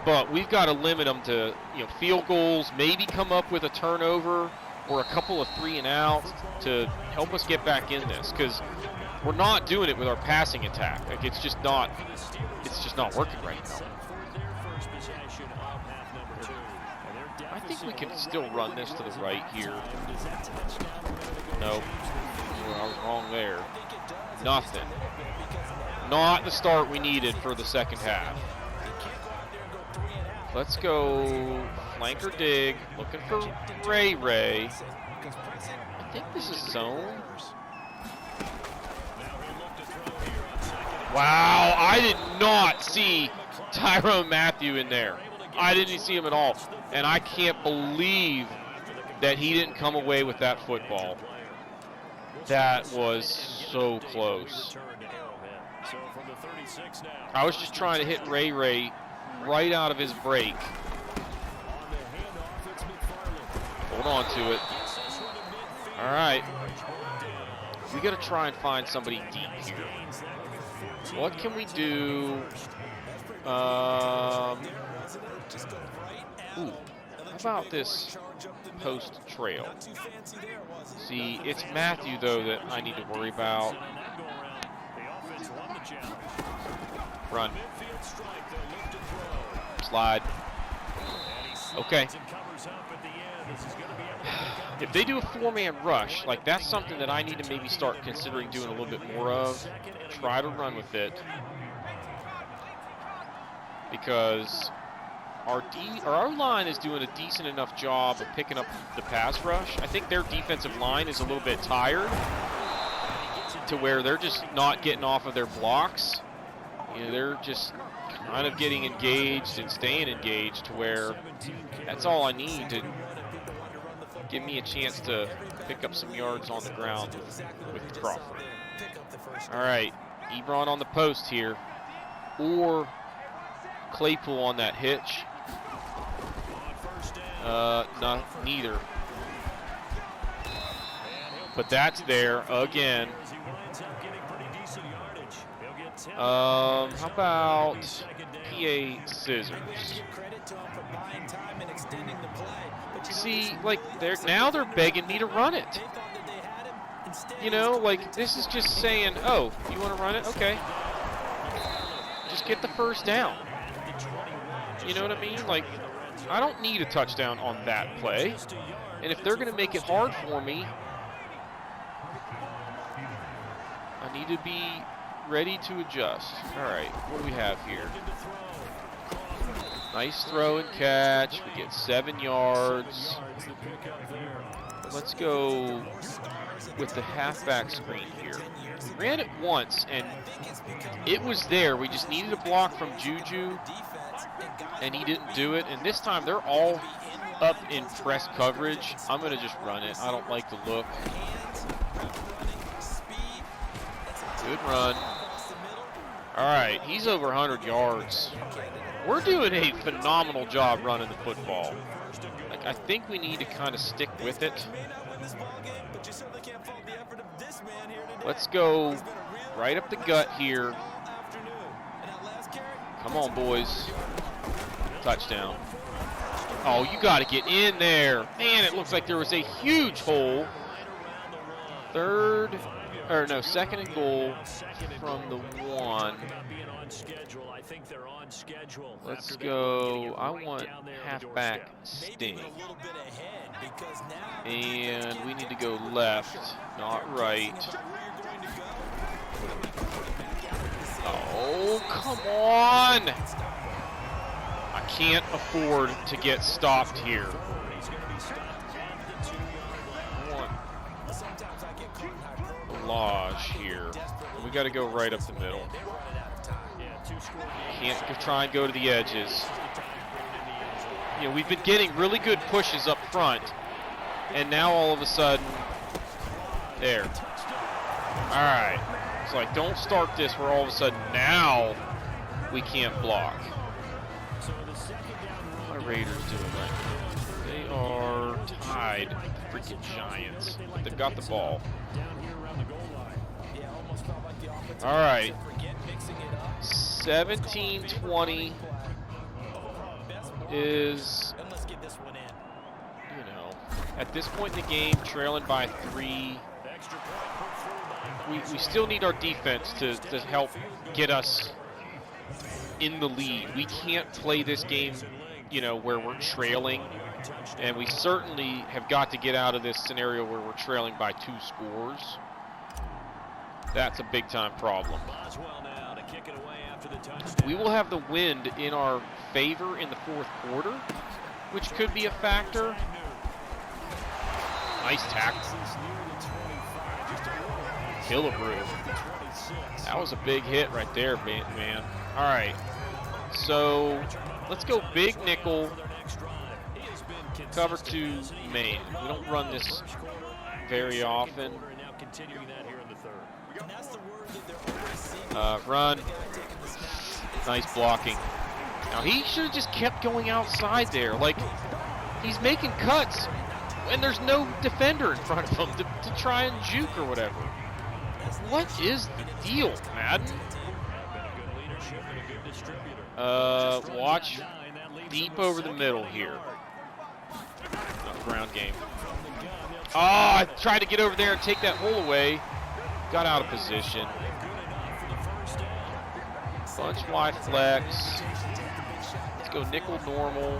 But we've got to limit them to, field goals, maybe come up with a turnover or a couple of 3 and outs to help us get back in this. Because we're not doing it with our passing attack. Like, it's just not working right now. I think we can still run this to the right here. No, I was wrong there. Nothing. Not the start we needed for the second half. Let's go flanker dig, looking for Ray. I think this is zone. Wow, I did not see Tyrann Mathieu in there. I didn't see him at all. And I can't believe that he didn't come away with that football. That was so close. I was just trying to hit Ray right out of his break. Hold on to it. All right. We got to try and find somebody deep here. What can we do? How about this post trail? See, it's Mathieu, though, that I need to worry about. Run. Slide. Okay. If they do a 4-man rush, like, that's something that I need to maybe start considering doing a little bit more of. Try to run with it. Because our line is doing a decent enough job of picking up the pass rush. I think their defensive line is a little bit tired to where they're just not getting off of their blocks. They're just kind of getting engaged and staying engaged to where that's all I need to give me a chance to pick up some yards on the ground with Crawford. All right, Ebron on the post here, or Claypool on that hitch. Neither. But that's there again. How about PA scissors? See, like, now they're begging me to run it. Like, this is just saying, oh, you want to run it? Okay. Just get the first down. You know what I mean? Like, I don't need a touchdown on that play. And if they're going to make it hard for me, I need to be ready to adjust. All right, what do we have here? Nice throw and catch. We get 7 yards. Let's go with the halfback screen here. We ran it once, and it was there. We just needed a block from Juju, and he didn't do it. And this time, they're all up in press coverage. I'm going to just run it. I don't like the look. Good run. All right, he's over 100 yards. We're doing a phenomenal job running the football. Like, I think we need to kind of stick with it. Let's go right up the gut here. Come on, boys. Touchdown. Oh, you got to get in there. Man, it looks like there was a huge hole. 3rd or no, second and goal from the 1. Let's go. I want halfback Sting. And we need to go left, not right. Oh, come on! I can't afford to get stopped here. Lodge here. We got to go right up the middle. Can't try and go to the edges. You know, we've been getting really good pushes up front, and now all of a sudden, there. All right. It's like, don't start this where all of a sudden now we can't block. What are Raiders doing right now? They are tied with the freaking Giants. They've got the ball. All right, 17-20 is, you know, at this point in the game, trailing by 3. We still need our defense to help get us in the lead. We can't play this game, you know, where we're trailing, and we certainly have got to get out of this scenario where we're trailing by 2 scores. That's a big-time problem. We will have the wind in our favor in the 4th quarter, which could be a factor. Nice tackle. Killebrew. That was a big hit right there, man. All right, so let's go big nickel, cover 2 main. We don't run this very often. Run. Nice blocking. Now he should have just kept going outside there. Like, he's making cuts, and there's no defender in front of him to try and juke or whatever. What is the deal, Madden? Watch deep over the middle here. Ground game. Oh, I tried to get over there and take that hole away. Got out of position. Bunch Y flex. Let's go nickel normal.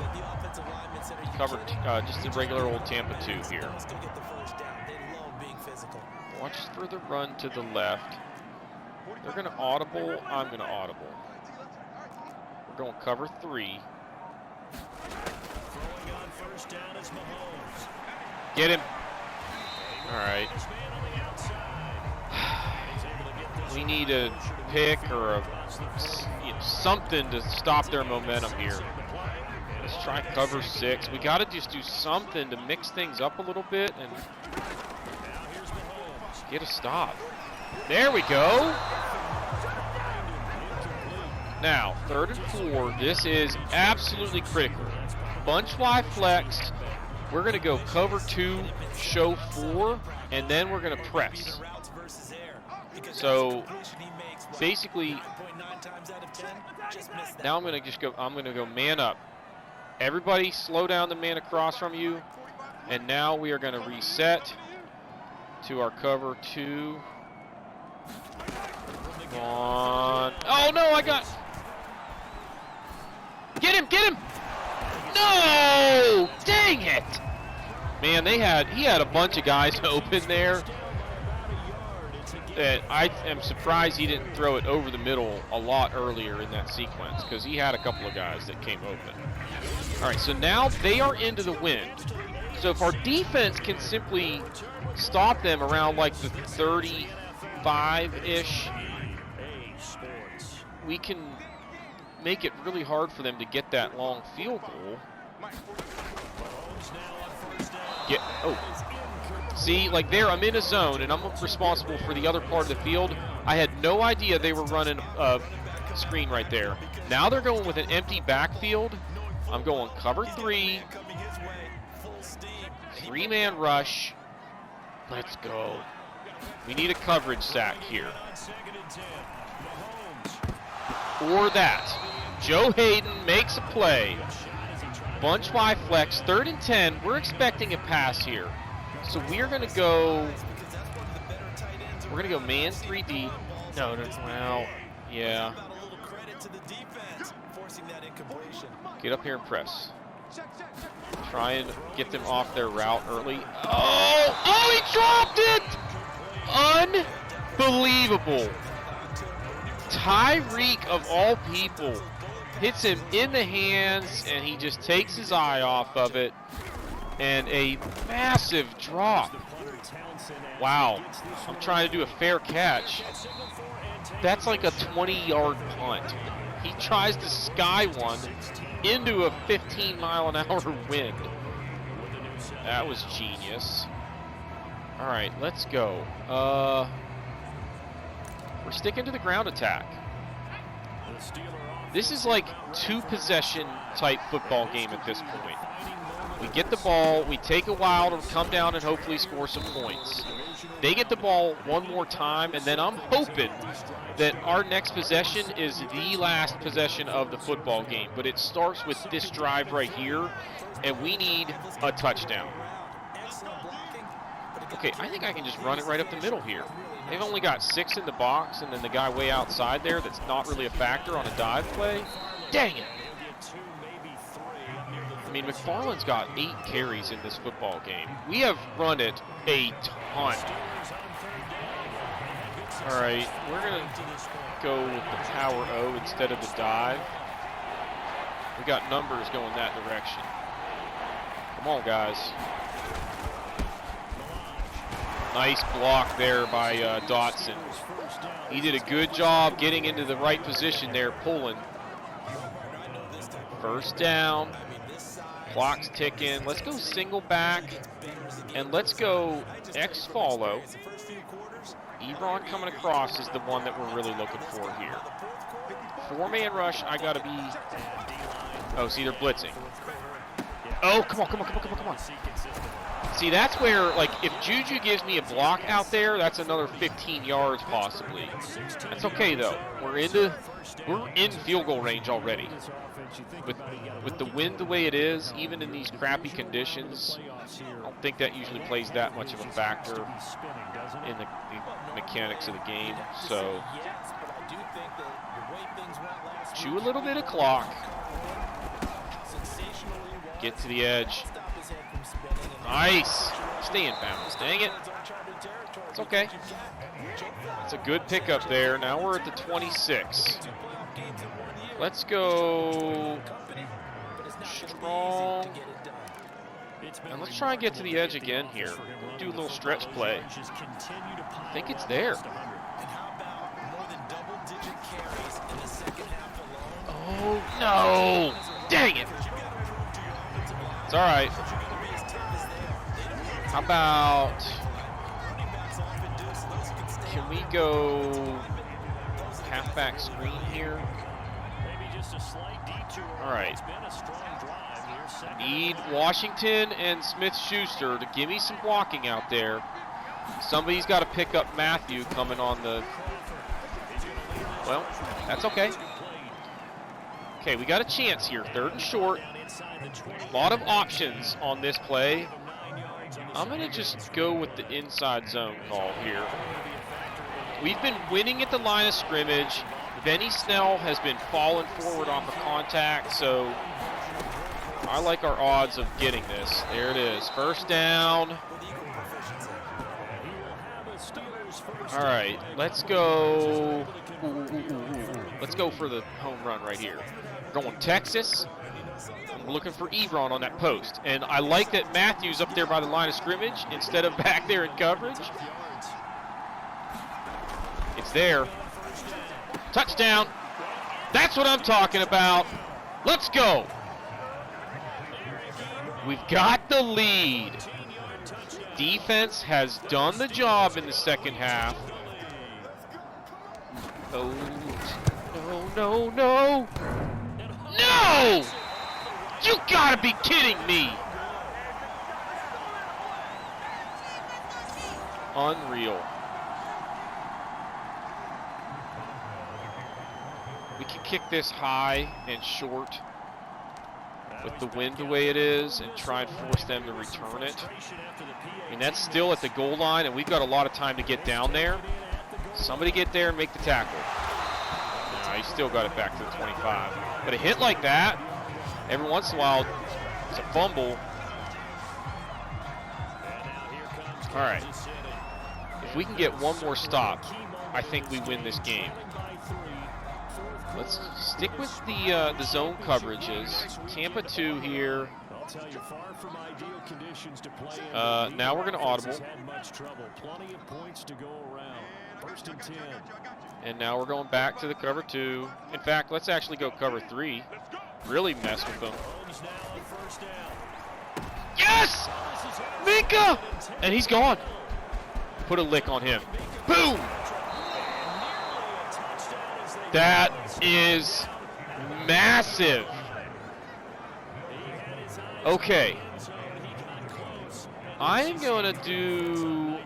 Cover just a regular old Tampa 2 here. Watch for the run to the left. They're going to audible. I'm going to audible. We're going cover 3. Get him. All right. We need a pick or something to stop their momentum here. Let's try cover 6. We got to just do something to mix things up a little bit and get a stop. There we go. Now, 3rd and 4. This is absolutely critical. Bunch Y flex. We're going to go cover 2, show 4, and then we're going to press. So basically, now I'm going to go man up. Everybody slow down the man across from you. And now we are going to reset to our cover 2. Come on. Oh no, I got. Get him, get him. No! Dang it! Man, he had a bunch of guys open there. That I am surprised he didn't throw it over the middle a lot earlier in that sequence, because he had a couple of guys that came open. All right, so now they are into the wind. So if our defense can simply stop them around like the 35-ish, we can make it really hard for them to get that long field goal. See, like there, I'm in a zone, and I'm responsible for the other part of the field. I had no idea they were running a screen right there. Now they're going with an empty backfield. I'm going cover 3. 3-man rush. Let's go. We need a coverage sack here. Or that. Joe Hayden makes a play. Bunch Y flex, 3rd and 10. We're expecting a pass here. So we're going to go We're going to go man 3D. No, well, yeah. Get up here and press. Try and get them off their route early. Oh, he dropped it! Unbelievable. Tyreek, of all people, hits him in the hands, and he just takes his eye off of it. And a massive drop. Wow. I'm trying to do a fair catch. That's like a 20-yard punt. He tries to sky one into a 15-mile-an-hour wind. That was genius. All right, let's go. We're sticking to the ground attack. This is like two-possession type football game at this point. We get the ball, we take a while to come down and hopefully score some points. They get the ball one more time, and then I'm hoping that our next possession is the last possession of the football game. But it starts with this drive right here, and we need a touchdown. Okay, I think I can just run it right up the middle here. They've only got 6 in the box, and then the guy way outside there that's not really a factor on a dive play. Dang it! I mean, McFarland's got 8 carries in this football game. We have run it a ton. All right, we're going to go with the power O instead of the dive. We got numbers going that direction. Come on, guys. Nice block there by Dotson. He did a good job getting into the right position there, pulling. First down. Clock's ticking. Let's go single back, and let's go X follow. Ebron coming across is the one that we're really looking for here. 4-man rush, I gotta be... Oh, see, they're blitzing. Oh, come on. See, that's where, like, if Juju gives me a block out there, that's another 15 yards possibly. That's okay, though. We're in field goal range already. With the wind the way it is, even in these crappy conditions, I don't think that usually plays that much of a factor in the mechanics of the game. So, chew a little bit of clock. Get to the edge. Nice. Stay in bounds. Dang it. It's okay. It's a good pickup there. Now we're at the 26. Let's go strong. And let's try and get to the edge again here. We'll do a little stretch play. I think it's there. Oh, no. Dang it. It's all right. How about, can we go halfback screen here? All right. Need Washington and Smith-Schuster to give me some blocking out there. Somebody's got to pick up Matthew coming on the, well, that's okay. Okay, we got a chance here. 3rd and short. A lot of options on this play. I'm going to just go with the inside zone call here. We've been winning at the line of scrimmage. Benny Snell has been falling forward off of contact, so I like our odds of getting this. There it is. First down. All right, let's go. Let's go for the home run right here. Going Texas. I'm looking for Ebron on that post. And I like that Matthews up there by the line of scrimmage instead of back there in coverage. It's there. Touchdown. That's what I'm talking about. Let's go. We've got the lead. Defense has done the job in the second half. Oh, no. No! You gotta be kidding me. Unreal. We can kick this high and short with the wind the way it is and try and force them to return it. I mean, that's still at the goal line, and we've got a lot of time to get down there. Somebody get there and make the tackle. No, he still got it back to the 25. But a hit like that, every once in a while, it's a fumble. All right. If we can get one more stop, I think we win this game. Let's stick with the zone coverages. Tampa 2 here. Now we're going to audible. And now we're going back to the cover 2. In fact, let's actually go cover 3. Really mess with them. Yes! Minka! And he's gone. Put a lick on him. Boom! That is massive. Okay. I'm going to do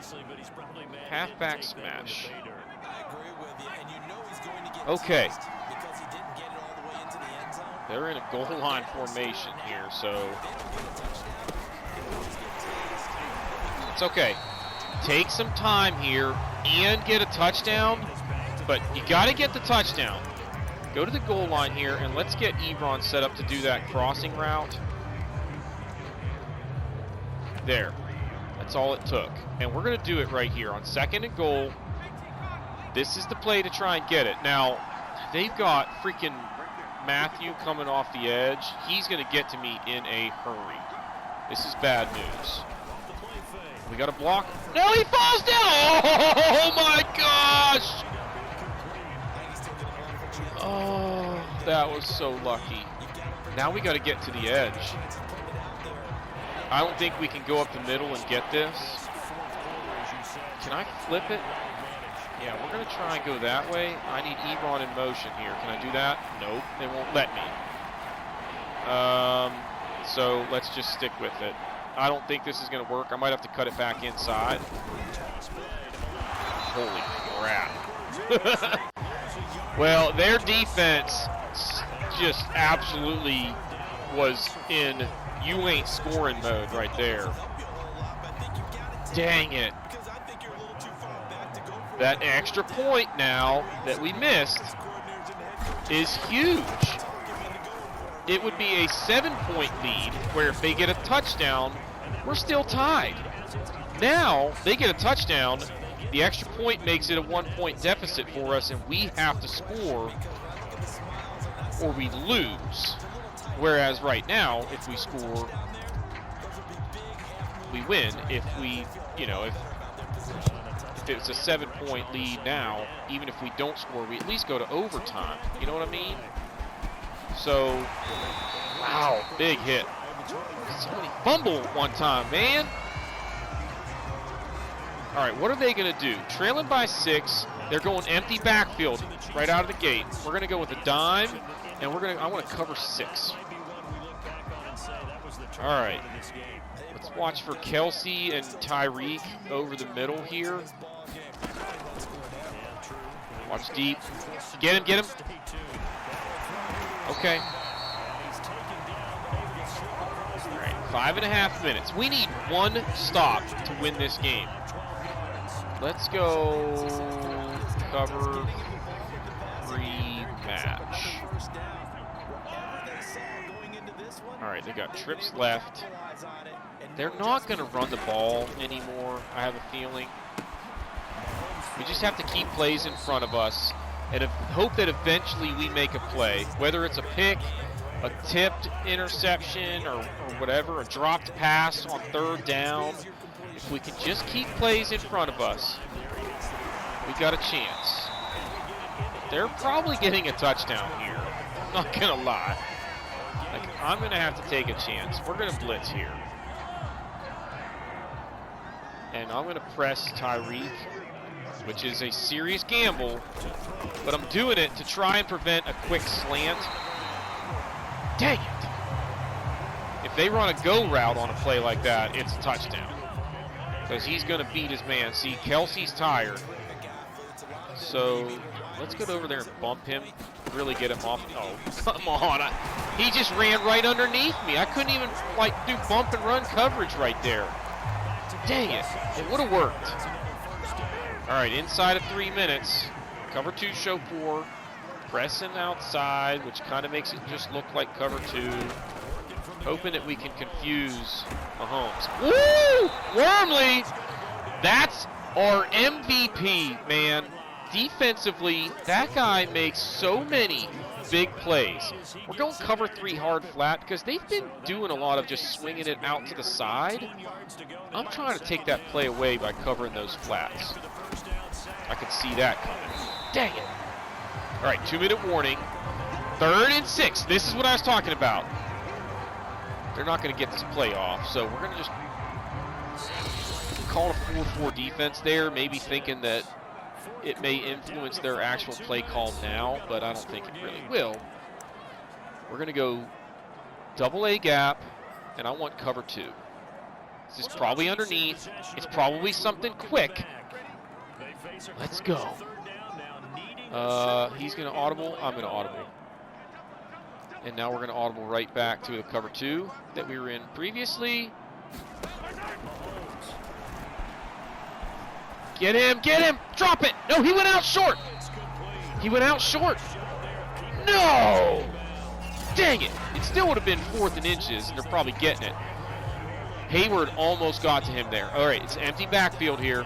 halfback smash. Okay. They're in a goal line formation here, so it's okay. Take some time here and get a touchdown, but you got to get the touchdown. Go to the goal line here, and let's get Ebron set up to do that crossing route. There. That's all it took. And we're going to do it right here on 2nd and goal. This is the play to try and get it. Now, they've got freaking Matthew coming off the edge. He's going to get to me in a hurry. This is bad news. We got a block. No, he falls down! Oh, my gosh! Oh, that was so lucky. Now we got to get to the edge. I don't think we can go up the middle and get this. Can I flip it? Yeah, we're going to try and go that way. I need Ebron in motion here. Can I do that? Nope, they won't let me. So let's just stick with it. I don't think this is going to work. I might have to cut it back inside. Holy crap. Well, their defense just absolutely was in you ain't scoring mode right there. Dang it. That extra point now that we missed is huge. It would be a 7-point lead where if they get a touchdown, we're still tied. Now they get a touchdown, the extra point makes it a 1-point deficit for us, and we have to score or we lose. Whereas right now, if we score, we win. If we, if it's a 7-point lead now, even if we don't score, we at least go to overtime. You know what I mean? So, wow, big hit. Somebody fumbled one time, man. All right, what are they going to do? Trailing by 6, they're going empty backfield right out of the gate. We're going to go with a dime, and I want to cover 6. All right, let's watch for Kelsey and Tyreek over the middle here. Watch deep. Get him. Okay. All right, 5.5 minutes. We need one stop to win this game. Let's go cover 3 match. All right, they got trips left. They're not going to run the ball anymore, I have a feeling. We just have to keep plays in front of us and hope that eventually we make a play, whether it's a pick, a tipped interception, or whatever, a dropped pass on 3rd down. If we can just keep plays in front of us, we got a chance. They're probably getting a touchdown here. I'm not going to lie. I'm going to have to take a chance. We're going to blitz here. And I'm going to press Tyreek, which is a serious gamble, but I'm doing it to try and prevent a quick slant. Dang it. If they run a go route on a play like that, it's a touchdown. Because he's going to beat his man. See, Kelsey's tired. So let's get over there and bump him. Really get him off. Oh, come on. He just ran right underneath me. I couldn't even, do bump and run coverage right there. Dang it. It would have worked. All right, inside of 3 minutes, cover 2, show 4, pressing outside, which kind of makes it just look like cover 2. Hoping that we can confuse Mahomes. Woo! Wormley! That's our MVP, man. Defensively, that guy makes so many big plays. We're going cover 3 hard flat because they've been doing a lot of just swinging it out to the side. I'm trying to take that play away by covering those flats. I could see that coming. Dang it. All right, 2-minute warning. 3rd and 6. This is what I was talking about. They're not going to get this play off, so we're going to just call a 4-4 defense there, maybe thinking that it may influence their actual play call now, but I don't think it really will. We're going to go double A gap, and I want cover 2. This is probably underneath. It's probably something quick. Let's go. He's going to audible. I'm going to audible. And now we're going to audible right back to the cover 2 that we were in previously. Get him, drop it. No, he went out short. He went out short. No! Dang it. It still would have been 4th and inches, and they're probably getting it. Hayward almost got to him there. All right, it's empty backfield here.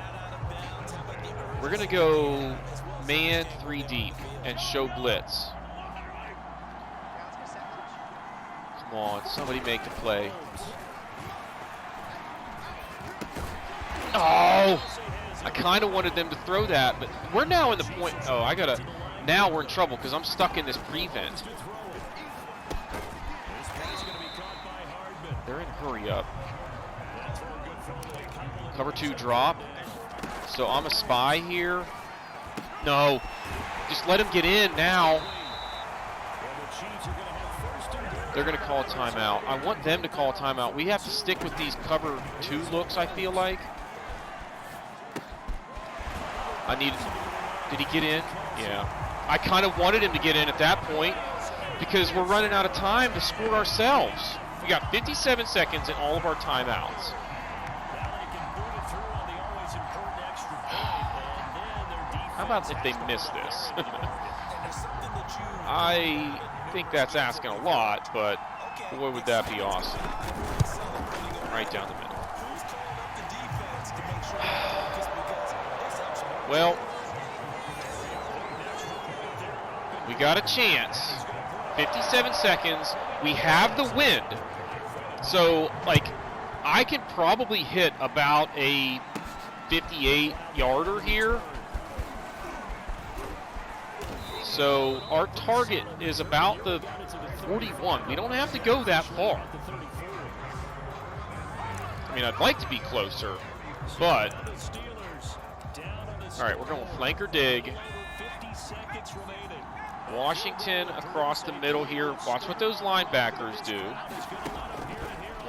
We're going to go man 3 deep and show blitz. Come on, somebody make the play. Oh! I kind of wanted them to throw that, but we're now in the point. Oh, now we're in trouble because I'm stuck in this prevent. They're in hurry up. Cover 2 drop. So I'm a spy here. No. Just let him get in now. They're going to call a timeout. I want them to call a timeout. We have to stick with these cover 2 looks, I feel like. Did he get in? Yeah. I kind of wanted him to get in at that point because we're running out of time to score ourselves. We got 57 seconds in all of our timeouts. How about if they miss this? I think that's asking a lot, but boy, would that be awesome. Right down the middle. Well, we got a chance. 57 seconds. We have the wind. So, like, I can probably hit about a 58-yarder here. So, our target is about the 41. We don't have to go that far. I mean, I'd like to be closer, but... All right, we're going flanker dig. Washington across the middle here. Watch what those linebackers do.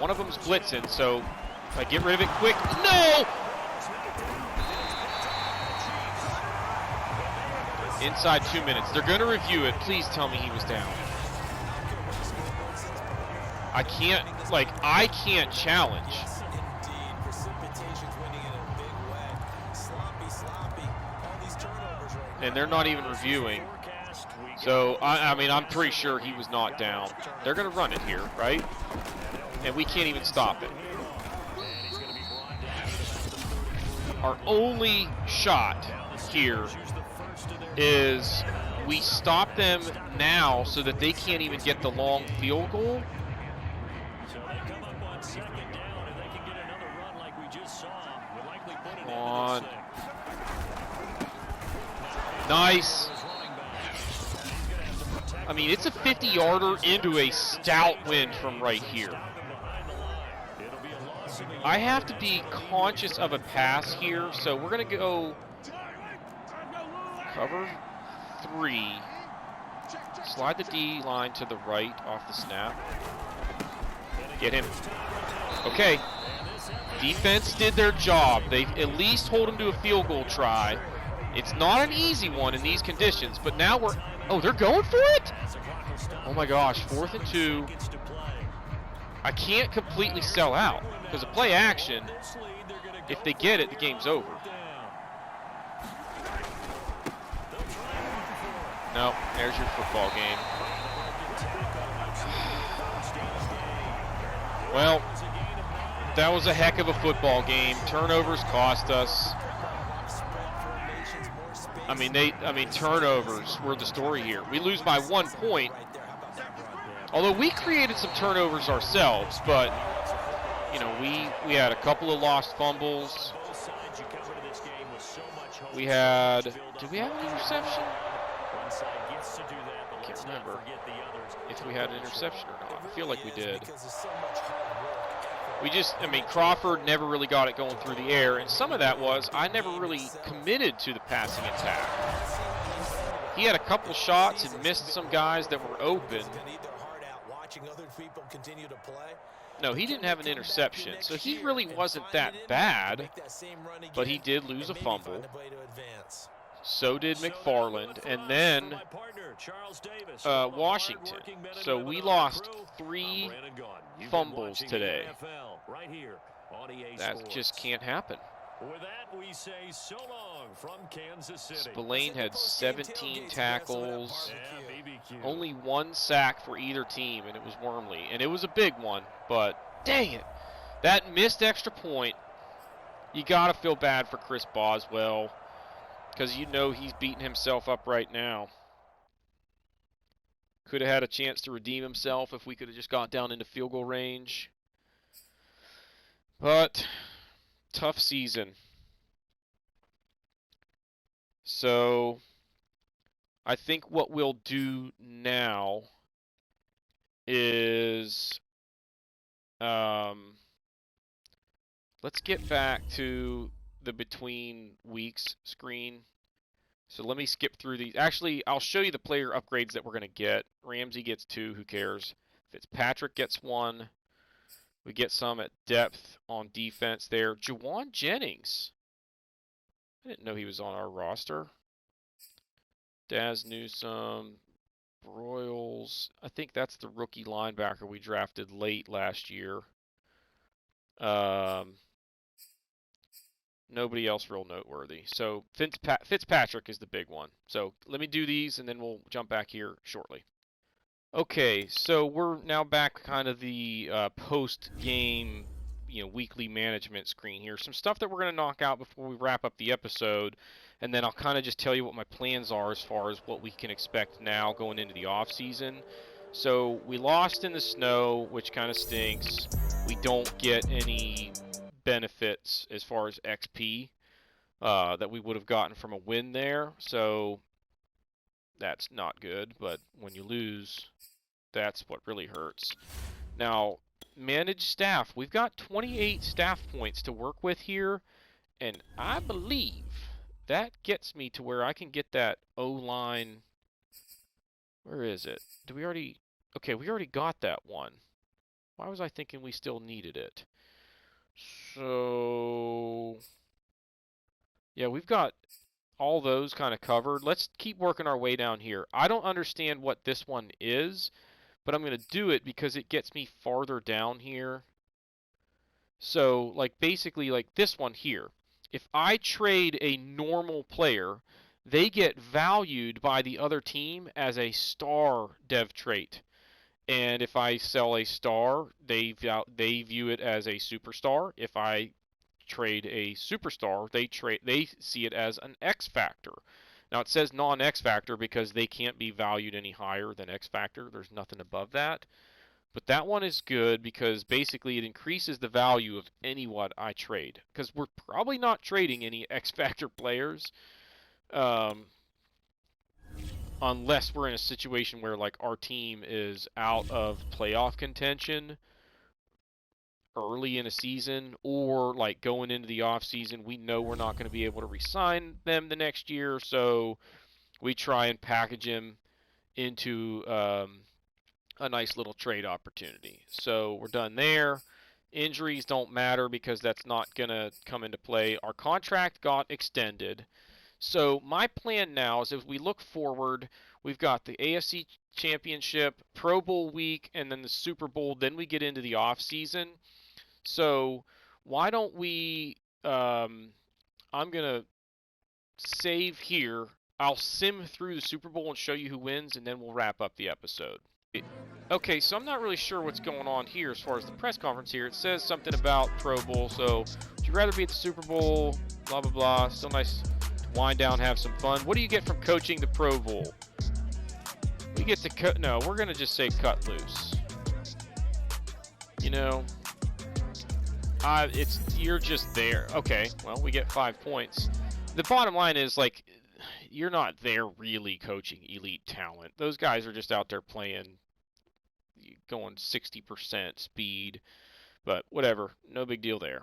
One of them's blitzing, so if I get rid of it quick, no! Inside 2 minutes. They're going to review it. Please tell me he was down. I can't challenge. And they're not even reviewing. So, I mean, I'm pretty sure he was not down. They're going to run it here, right? And we can't even stop it. Our only shot here is we stop them now so that they can't even get the long field goal. Come on. Nice. I mean, it's a 50-yarder into a stout wind from right here. I have to be conscious of a pass here, so we're going to go cover 3. Slide the D line to the right off the snap. Get him. Okay. Defense did their job. They at least hold him to a field goal try. It's not an easy one in these conditions, but now we're... Oh, they're going for it? Oh my gosh, 4th and 2. I can't completely sell out because a play action, if they get it, the game's over. No, there's your football game. Well, that was a heck of a football game. Turnovers cost us. I mean, turnovers were the story here. We lose by 1 point. Although we created some turnovers ourselves, but you know, we had a couple of lost fumbles. We had, did we have an interception? I can't remember if we had an interception or not. I feel like we did. I mean, Crawford never really got it going through the air, and some of that was I never really committed to the passing attack. He had a couple shots and missed some guys that were open. No, he didn't have an interception, so he really wasn't that bad, but he did lose a fumble. So did McFarland, and then Washington. So we lost 3 fumbles today. That just can't happen. Spillane had 17 tackles, only 1 sack for either team, and it was Wormley. And it was a big one, but dang it. That missed extra point, you got to feel bad for Chris Boswell, because you know he's beating himself up right now. Could have had a chance to redeem himself if we could have just got down into field goal range. But tough season. So I think what we'll do now is let's get back to the between weeks screen. So let me skip through these. Actually, I'll show you the player upgrades that we're going to get. Ramsey gets 2, who cares? Fitzpatrick gets 1. We get some at depth on defense there. Juwan Jennings. I didn't know he was on our roster. Daz Newsome. Broyles. I think that's the rookie linebacker we drafted late last year. Nobody else real noteworthy. So Fitzpatrick is the big one. So let me do these, and then we'll jump back here shortly. Okay, so we're now back kind of the post-game, weekly management screen here. Some stuff that we're going to knock out before we wrap up the episode, and then I'll kind of just tell you what my plans are as far as what we can expect now going into the off-season. So we lost in the snow, which kind of stinks. We don't get any benefits as far as XP that we would have gotten from a win there, so that's not good. But when you lose, that's what really hurts. Now, manage staff. We've got 28 staff points to work with here, and I believe that gets me to where I can get that O-line. Where is it? Do we already? Okay, we already got that one. Why was I thinking we still needed it? So, yeah, we've got all those kind of covered. Let's keep working our way down here. I don't understand what this one is, but I'm going to do it because it gets me farther down here. So, like, basically, like this one here. If I trade a normal player, they get valued by the other team as a star dev trait. And if I sell a star, they view it as a superstar. If I trade a superstar, they see it as an X factor. Now it says non-X factor because they can't be valued any higher than X factor. There's nothing above that. But that one is good because basically it increases the value of anyone I trade. Because we're probably not trading any X factor players. Unless we're in a situation where, like, our team is out of playoff contention early in a season, or, like, going into the off season, we know we're not going to be able to re-sign them the next year, so we try and package him into a nice little trade opportunity. So we're done there. Injuries don't matter because that's not going to come into play. Our contract got extended. So my plan now is, if we look forward, we've got the AFC Championship, Pro Bowl week, and then the Super Bowl. Then we get into the off season. So why don't we? I'm gonna save here. I'll sim through the Super Bowl and show you who wins, and then we'll wrap up the episode. Okay, so I'm not really sure what's going on here as far as the press conference here. It says something about Pro Bowl, so would you rather be at the Super Bowl, blah, blah, blah. Still nice to wind down, have some fun. What do you get from coaching the Pro Bowl? We get to cut, no, we're going to just say cut loose. You know, you're just there. Okay, well, we get 5 points. The bottom line is, like, you're not there really coaching elite talent. Those guys are just out there playing, going 60% speed, but whatever, no big deal there.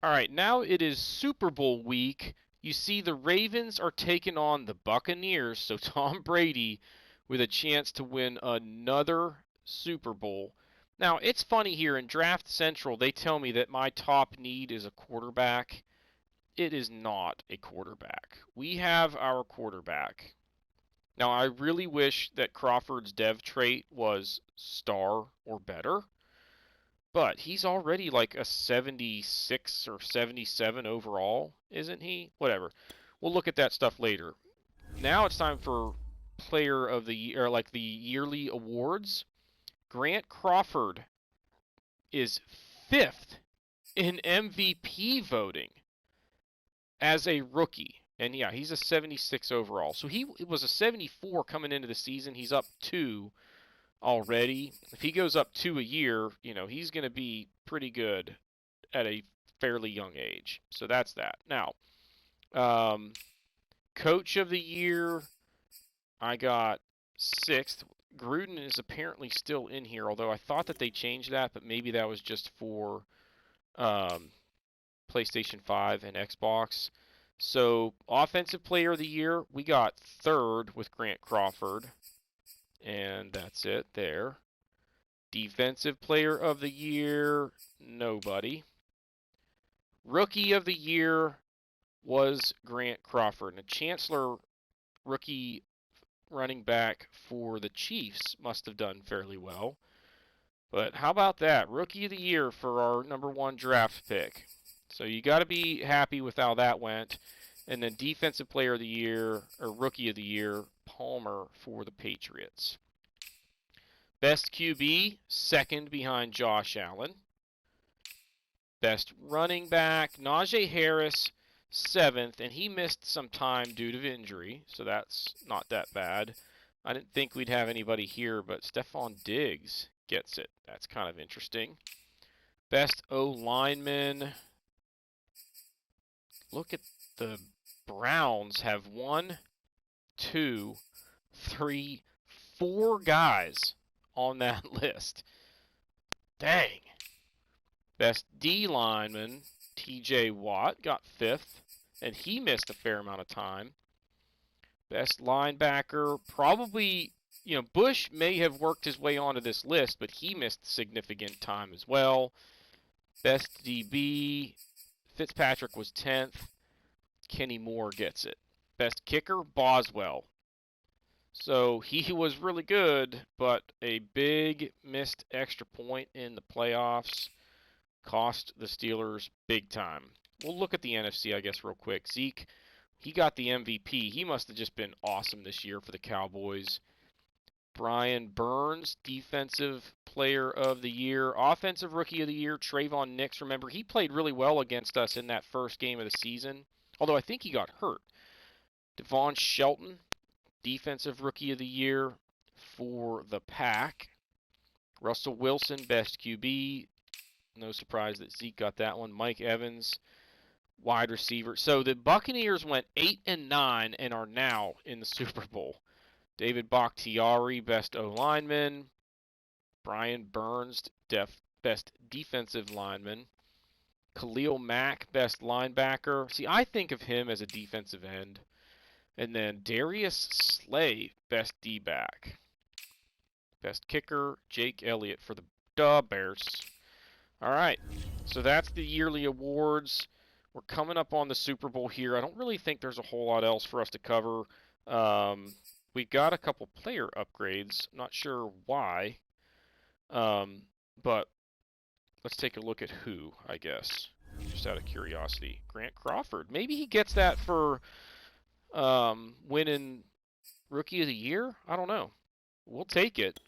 All right, now it is Super Bowl week. You see the Ravens are taking on the Buccaneers, so Tom Brady with a chance to win another Super Bowl. Now, it's funny here in Draft Central, they tell me that my top need is a quarterback. It is not a quarterback. We have our quarterback. Now, I really wish that Crawford's dev trait was star or better, but he's already like a 76 or 77 overall, isn't he? Whatever. We'll look at that stuff later. Now it's time for player of the year, like the yearly awards. Grant Crawford is 5th in MVP voting as a rookie. And yeah, he's a 76 overall. So he was a 74 coming into the season. He's up 2 already. If he goes up 2 a year, you know, he's going to be pretty good at a fairly young age. So that's that. Now, coach of the year, I got 6th. Gruden is apparently still in here, although I thought that they changed that, but maybe that was just for PlayStation 5 and Xbox. So, offensive player of the year, we got 3rd with Grant Crawford. And that's it there. Defensive player of the year, nobody. Rookie of the year was Grant Crawford. And Chancellor, rookie running back for the Chiefs, must have done fairly well. But how about that? Rookie of the year for our #1 draft pick. So you got to be happy with how that went. And then defensive player of the year, or rookie of the year, Palmer for the Patriots. Best QB, 2nd behind Josh Allen. Best running back, Najee Harris, 7th, and he missed some time due to injury, so that's not that bad. I didn't think we'd have anybody here, but Stephon Diggs gets it. That's kind of interesting. Best O-lineman. Look at the Browns have 1, 2, 3, 4 guys on that list. Dang. Best D lineman, TJ Watt, got 5th, and he missed a fair amount of time. Best linebacker, probably, you know, Bush may have worked his way onto this list, but he missed significant time as well. Best DB, Fitzpatrick was 10th. Kenny Moore gets it. Best kicker, Boswell. So he was really good, but a big missed extra point in the playoffs cost the Steelers big time. We'll look at the NFC, I guess, real quick. Zeke, he got the MVP. He must have just been awesome this year for the Cowboys. Brian Burns, Defensive Player of the Year. Offensive Rookie of the Year, Trayvon Nix. Remember, he played really well against us in that first game of the season, although I think he got hurt. Devon Shelton, Defensive Rookie of the Year for the Pack. Russell Wilson, Best QB. No surprise that Zeke got that one. Mike Evans, wide receiver. So the Buccaneers went 8-9 and are now in the Super Bowl. David Bakhtiari, Best O-lineman. Brian Burns, Best Defensive Lineman. Khalil Mack, Best Linebacker. See, I think of him as a defensive end. And then Darius Slay, Best D-back. Best Kicker, Jake Elliott for the Bears. All right, so that's the yearly awards. We're coming up on the Super Bowl here. I don't really think there's a whole lot else for us to cover. We got a couple player upgrades. I'm not sure why, but let's take a look at who, I guess, just out of curiosity. Grant Crawford. Maybe he gets that for winning Rookie of the Year? I don't know. We'll take it.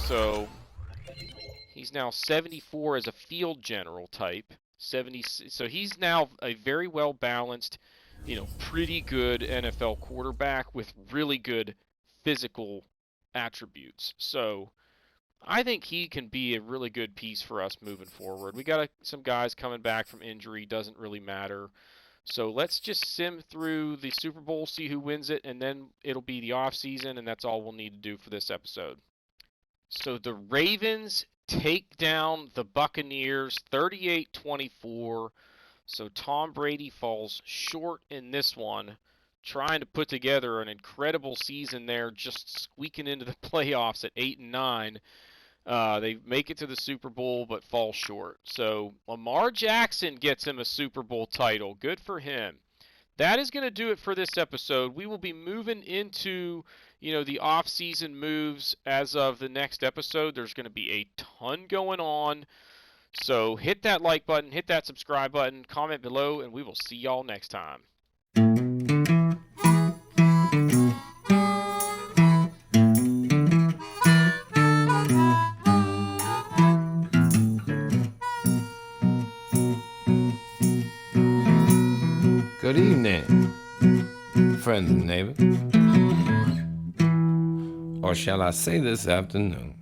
So he's now 74 as a field general type. 70. So he's now a very well balanced, pretty good NFL quarterback with really good physical attributes. So I think he can be a really good piece for us moving forward. We got some guys coming back from injury, doesn't really matter. So let's just sim through the Super Bowl, see who wins it, and then it'll be the off season, and that's all we'll need to do for this episode. So the Ravens take down the Buccaneers 38-24. So Tom Brady falls short in this one, trying to put together an incredible season there, just squeaking into the playoffs at 8-9. They make it to the Super Bowl but fall short. So Lamar Jackson gets him a Super Bowl title. Good for him. That is going to do it for this episode. We will be moving into, the off-season moves as of the next episode. There's going to be a ton going on. So hit that like button, hit that subscribe button, comment below, and we will see y'all next time. Good evening, friend and neighbor. Or shall I say this afternoon?